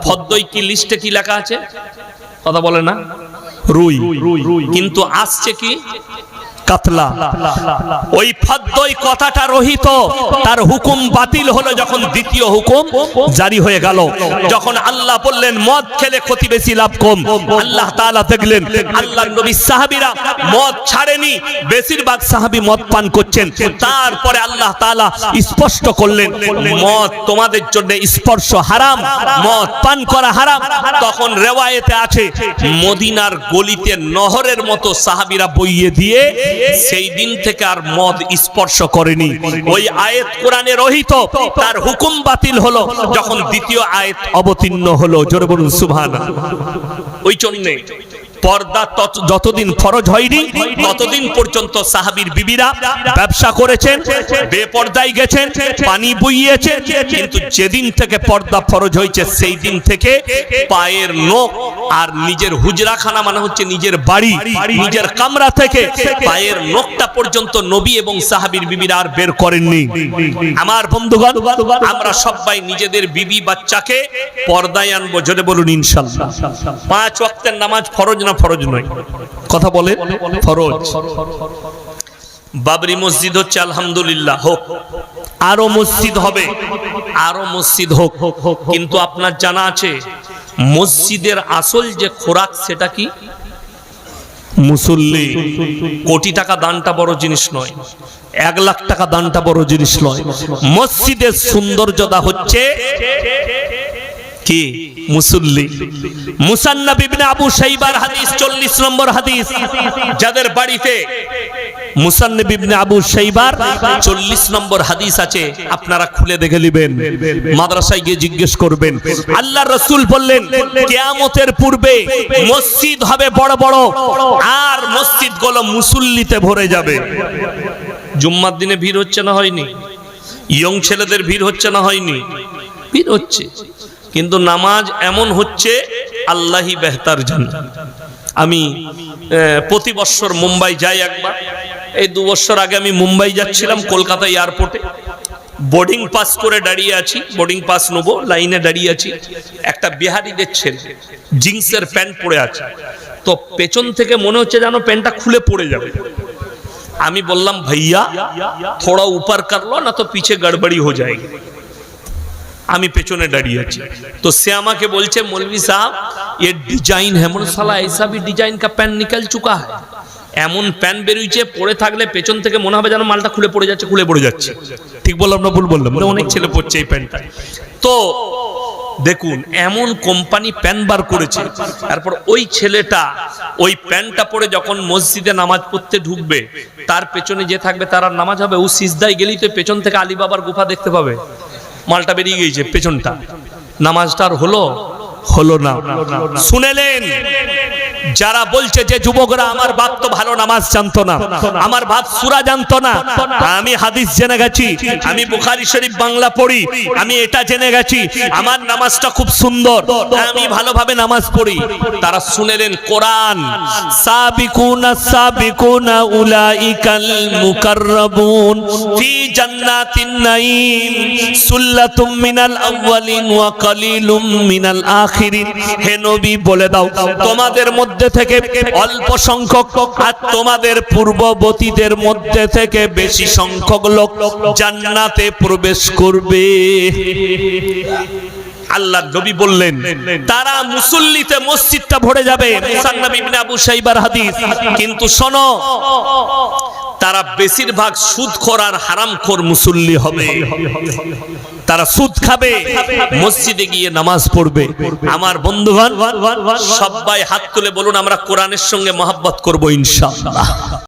ফদ্দই কি লিস্টে কি লেখা আছে? কথা বলে না, রুই, কিন্তু আসছে কি কাতলা। ওই ফদ্দই কথাটা রহিত, তার হুকুম বাতিল হলো যখন দ্বিতীয় হুকুম জারি হয়ে গেল, যখন আল্লাহ বললেন মদ খেলে ক্ষতি বেশি লাভ কম। আল্লাহ তাআলা দেখলেন আল্লাহর নবী সাহাবীরা মদ ছাড়েনি, বেশিরভাগ সাহাবী মদ পান করছেন। তারপরে আল্লাহ তাআলা স্পষ্ট করলেন মদ তোমাদের জন্য স্পর্শ হারাম, মদ পান করা হারাম। তখন রিওয়ায়েতে আছে মদিনার গলিতে নহরের মতো সাহাবীরা বইয়ে দিয়ে সেই দিন থেকে আর মদ স্পর্শ করেনি। ওই আয়াত কোরআনে রহিত, তার হুকুম বাতিল হলো যখন দ্বিতীয় আয়াত অবতীর্ণ হলো। জোরে বলুন সুবহানাল্লাহ। ওই জন্য পর্দা যতদিন ফরজ হয়নি ততদিন পর্যন্ত সাহাবীর বিবিরা ব্যবসা করেছেন, বেপর্দায় গেছেন, পানি বইয়েছেন। কিন্তু যেদিন থেকে পর্দা ফরজ হয়েছে সেই দিন থেকে পায়ের নখ আর নিজের হুজরাখানা মানে হচ্ছে নিজের বাড়ি, নিজের কামরা থেকে পায়ের নখটা পর্যন্ত নবী এবং সাহাবীর বিবিরা আর বের করেননি। আমার বন্ধুগণ, আমরা সবাই নিজেদের বিবি বাচ্চাকে পর্দায় আনবো। জোরে বলুন ইনশাআল্লাহ। 5 ওয়াক্তের নামাজ ফরজ না ফরজ নয়? কথা বলে ফরজ। বাবরি মসজিদ হচ্ছে আলহামদুলিল্লাহ, হোক, আরো মসজিদ হবে, আরো মসজিদ হোক। কিন্তু আপনার জানা আছে মসজিদের আসল যে খোরাক সেটা কি? মুসল্লি। কোটি টাকা দানটা বড় জিনিস নয়, 1 লাখ টাকা দানটা বড় জিনিস নয়। মসজিদের সৌন্দর্যতা হচ্ছে কি? মুসল্লি। মুসান্নাফ ইবনে আবু শাইবার হাদিস 40 নম্বর হাদিস, যাদের বাড়িতে মুসান্নাফ ইবনে আবু শাইবার 40 নম্বর হাদিস আছে, আপনারা খুলে দেখে নেবেন, মাদ্রাসায় গিয়ে জিজ্ঞেস করবেন। আল্লাহর রাসূল বললেন কিয়ামতের পূর্বে মসজিদ হবে বড় বড়, আর মসজিদগুলো মুসল্লিতে ভরে যাবে। জুম্মার দিনে ভিড় হচ্ছে না হয়নি? ইয়ং ছেলেদের ভিড় হচ্ছে না হয়নি? ভিড় হচ্ছে, কিন্তু নামাজ এমন হচ্ছে আল্লাহই বেহতার জানে। আমি প্রতি বছর মুম্বাই যাই একবার। এই 2 বছর আগে আমি মুম্বাই যাচ্ছিলাম, কলকাতা এয়ারপোর্টে বোর্ডিং পাস করে দাঁড়িয়ে আছি, বোর্ডিং পাস নেবো, লাইনে দাঁড়িয়ে আছি। একটা বিহারিদের ছেলে জিন্সের প্যান্ট পরে আছে, তো পেছন থেকে মনে হচ্ছে যেন প্যান্টটা খুলে পড়ে যাবে। আমি বললাম ভাইয়া থোড়া উপর কর লো না তো পিছে গড়বড়ি হয়ে যায়গি। আমি পেছনে দাঁড়িয়ে আছি, তো সে আমাকে বলছে মৌলভী সাহেব ये डिजाइन है। মানে সালা ऐसा भी डिजाइन का पैंट निकल चुका है। এমন প্যান্ট বেরিয়েছে পরে থাকলে পেছন থেকে মনে হবে যেন মালটা খুলে পড়ে যাচ্ছে। ঠিক বললাম না ভুল বললাম? অনেক ছেলে পড়ছে এই প্যান্টটা। তো দেখুন এমন কোম্পানি প্যান্ট বার করেছে, তারপর ওই ছেলেটা ওই প্যান্টটা পরে যখন মসজিদে নামাজ পড়তে ঢুকবে, তার পেছনে যে থাকবে তার আর নামাজ হবে? ও সিজদায় গেলেই তো পেছন থেকে আলী বাবার গুফা দেখতে পাবে। মালটা বেরিয়ে গিয়েছে পেছনটা, নামাজটার হলো না। শুনেলেন যারা বলছে যে যুবকরা আমার বাপ তো ভালো নামাজ জানতো না, আমার বাপ সূরা জানতো না, আমি হাদিস জেনে গেছি, আমি বুখারী শরীফ বাংলা পড়ি, আমি এটা জেনে গেছি, আমার নামাজটা খুব সুন্দর, আমি ভালোভাবে নামাজ পড়ি, তারা শুনেলেন কোরআন সাবিকুনা সাবিকুনা উলাইকাল মুকাররাবুন ফি জান্নাতিন নাঈম সুল্লাতুম মিনাল আউয়ালিন ওয়া কালিলুম মিনাল আখিরিন। হে নবী বলে দাও তোমাদের মধ্যে থেকে অল্প সংখ্যক আর তোমাদের পূর্ববর্তীদের মধ্যে থেকে বেশি সংখ্যক লোক জান্নাতে প্রবেশ করবে। আল্লাহ নবী বললেন তারা মুসল্লিতে মসজিদটা ভরে যাবে, মুসান্নাফ ইবনে আবু শাইবার হাদিস। কিন্তু শোনো, তারা বেশিরভাগ সুদখোর আর হারামখোর মুসল্লি হবে, তারা সুদ খাবে, মসজিদে গিয়ে নামাজ পড়বে। আমার বন্ধুগণ, সবাই হাত তুলে বলুন আমরা কোরআনের সঙ্গে মহব্বত করব ইনশাআল্লাহ।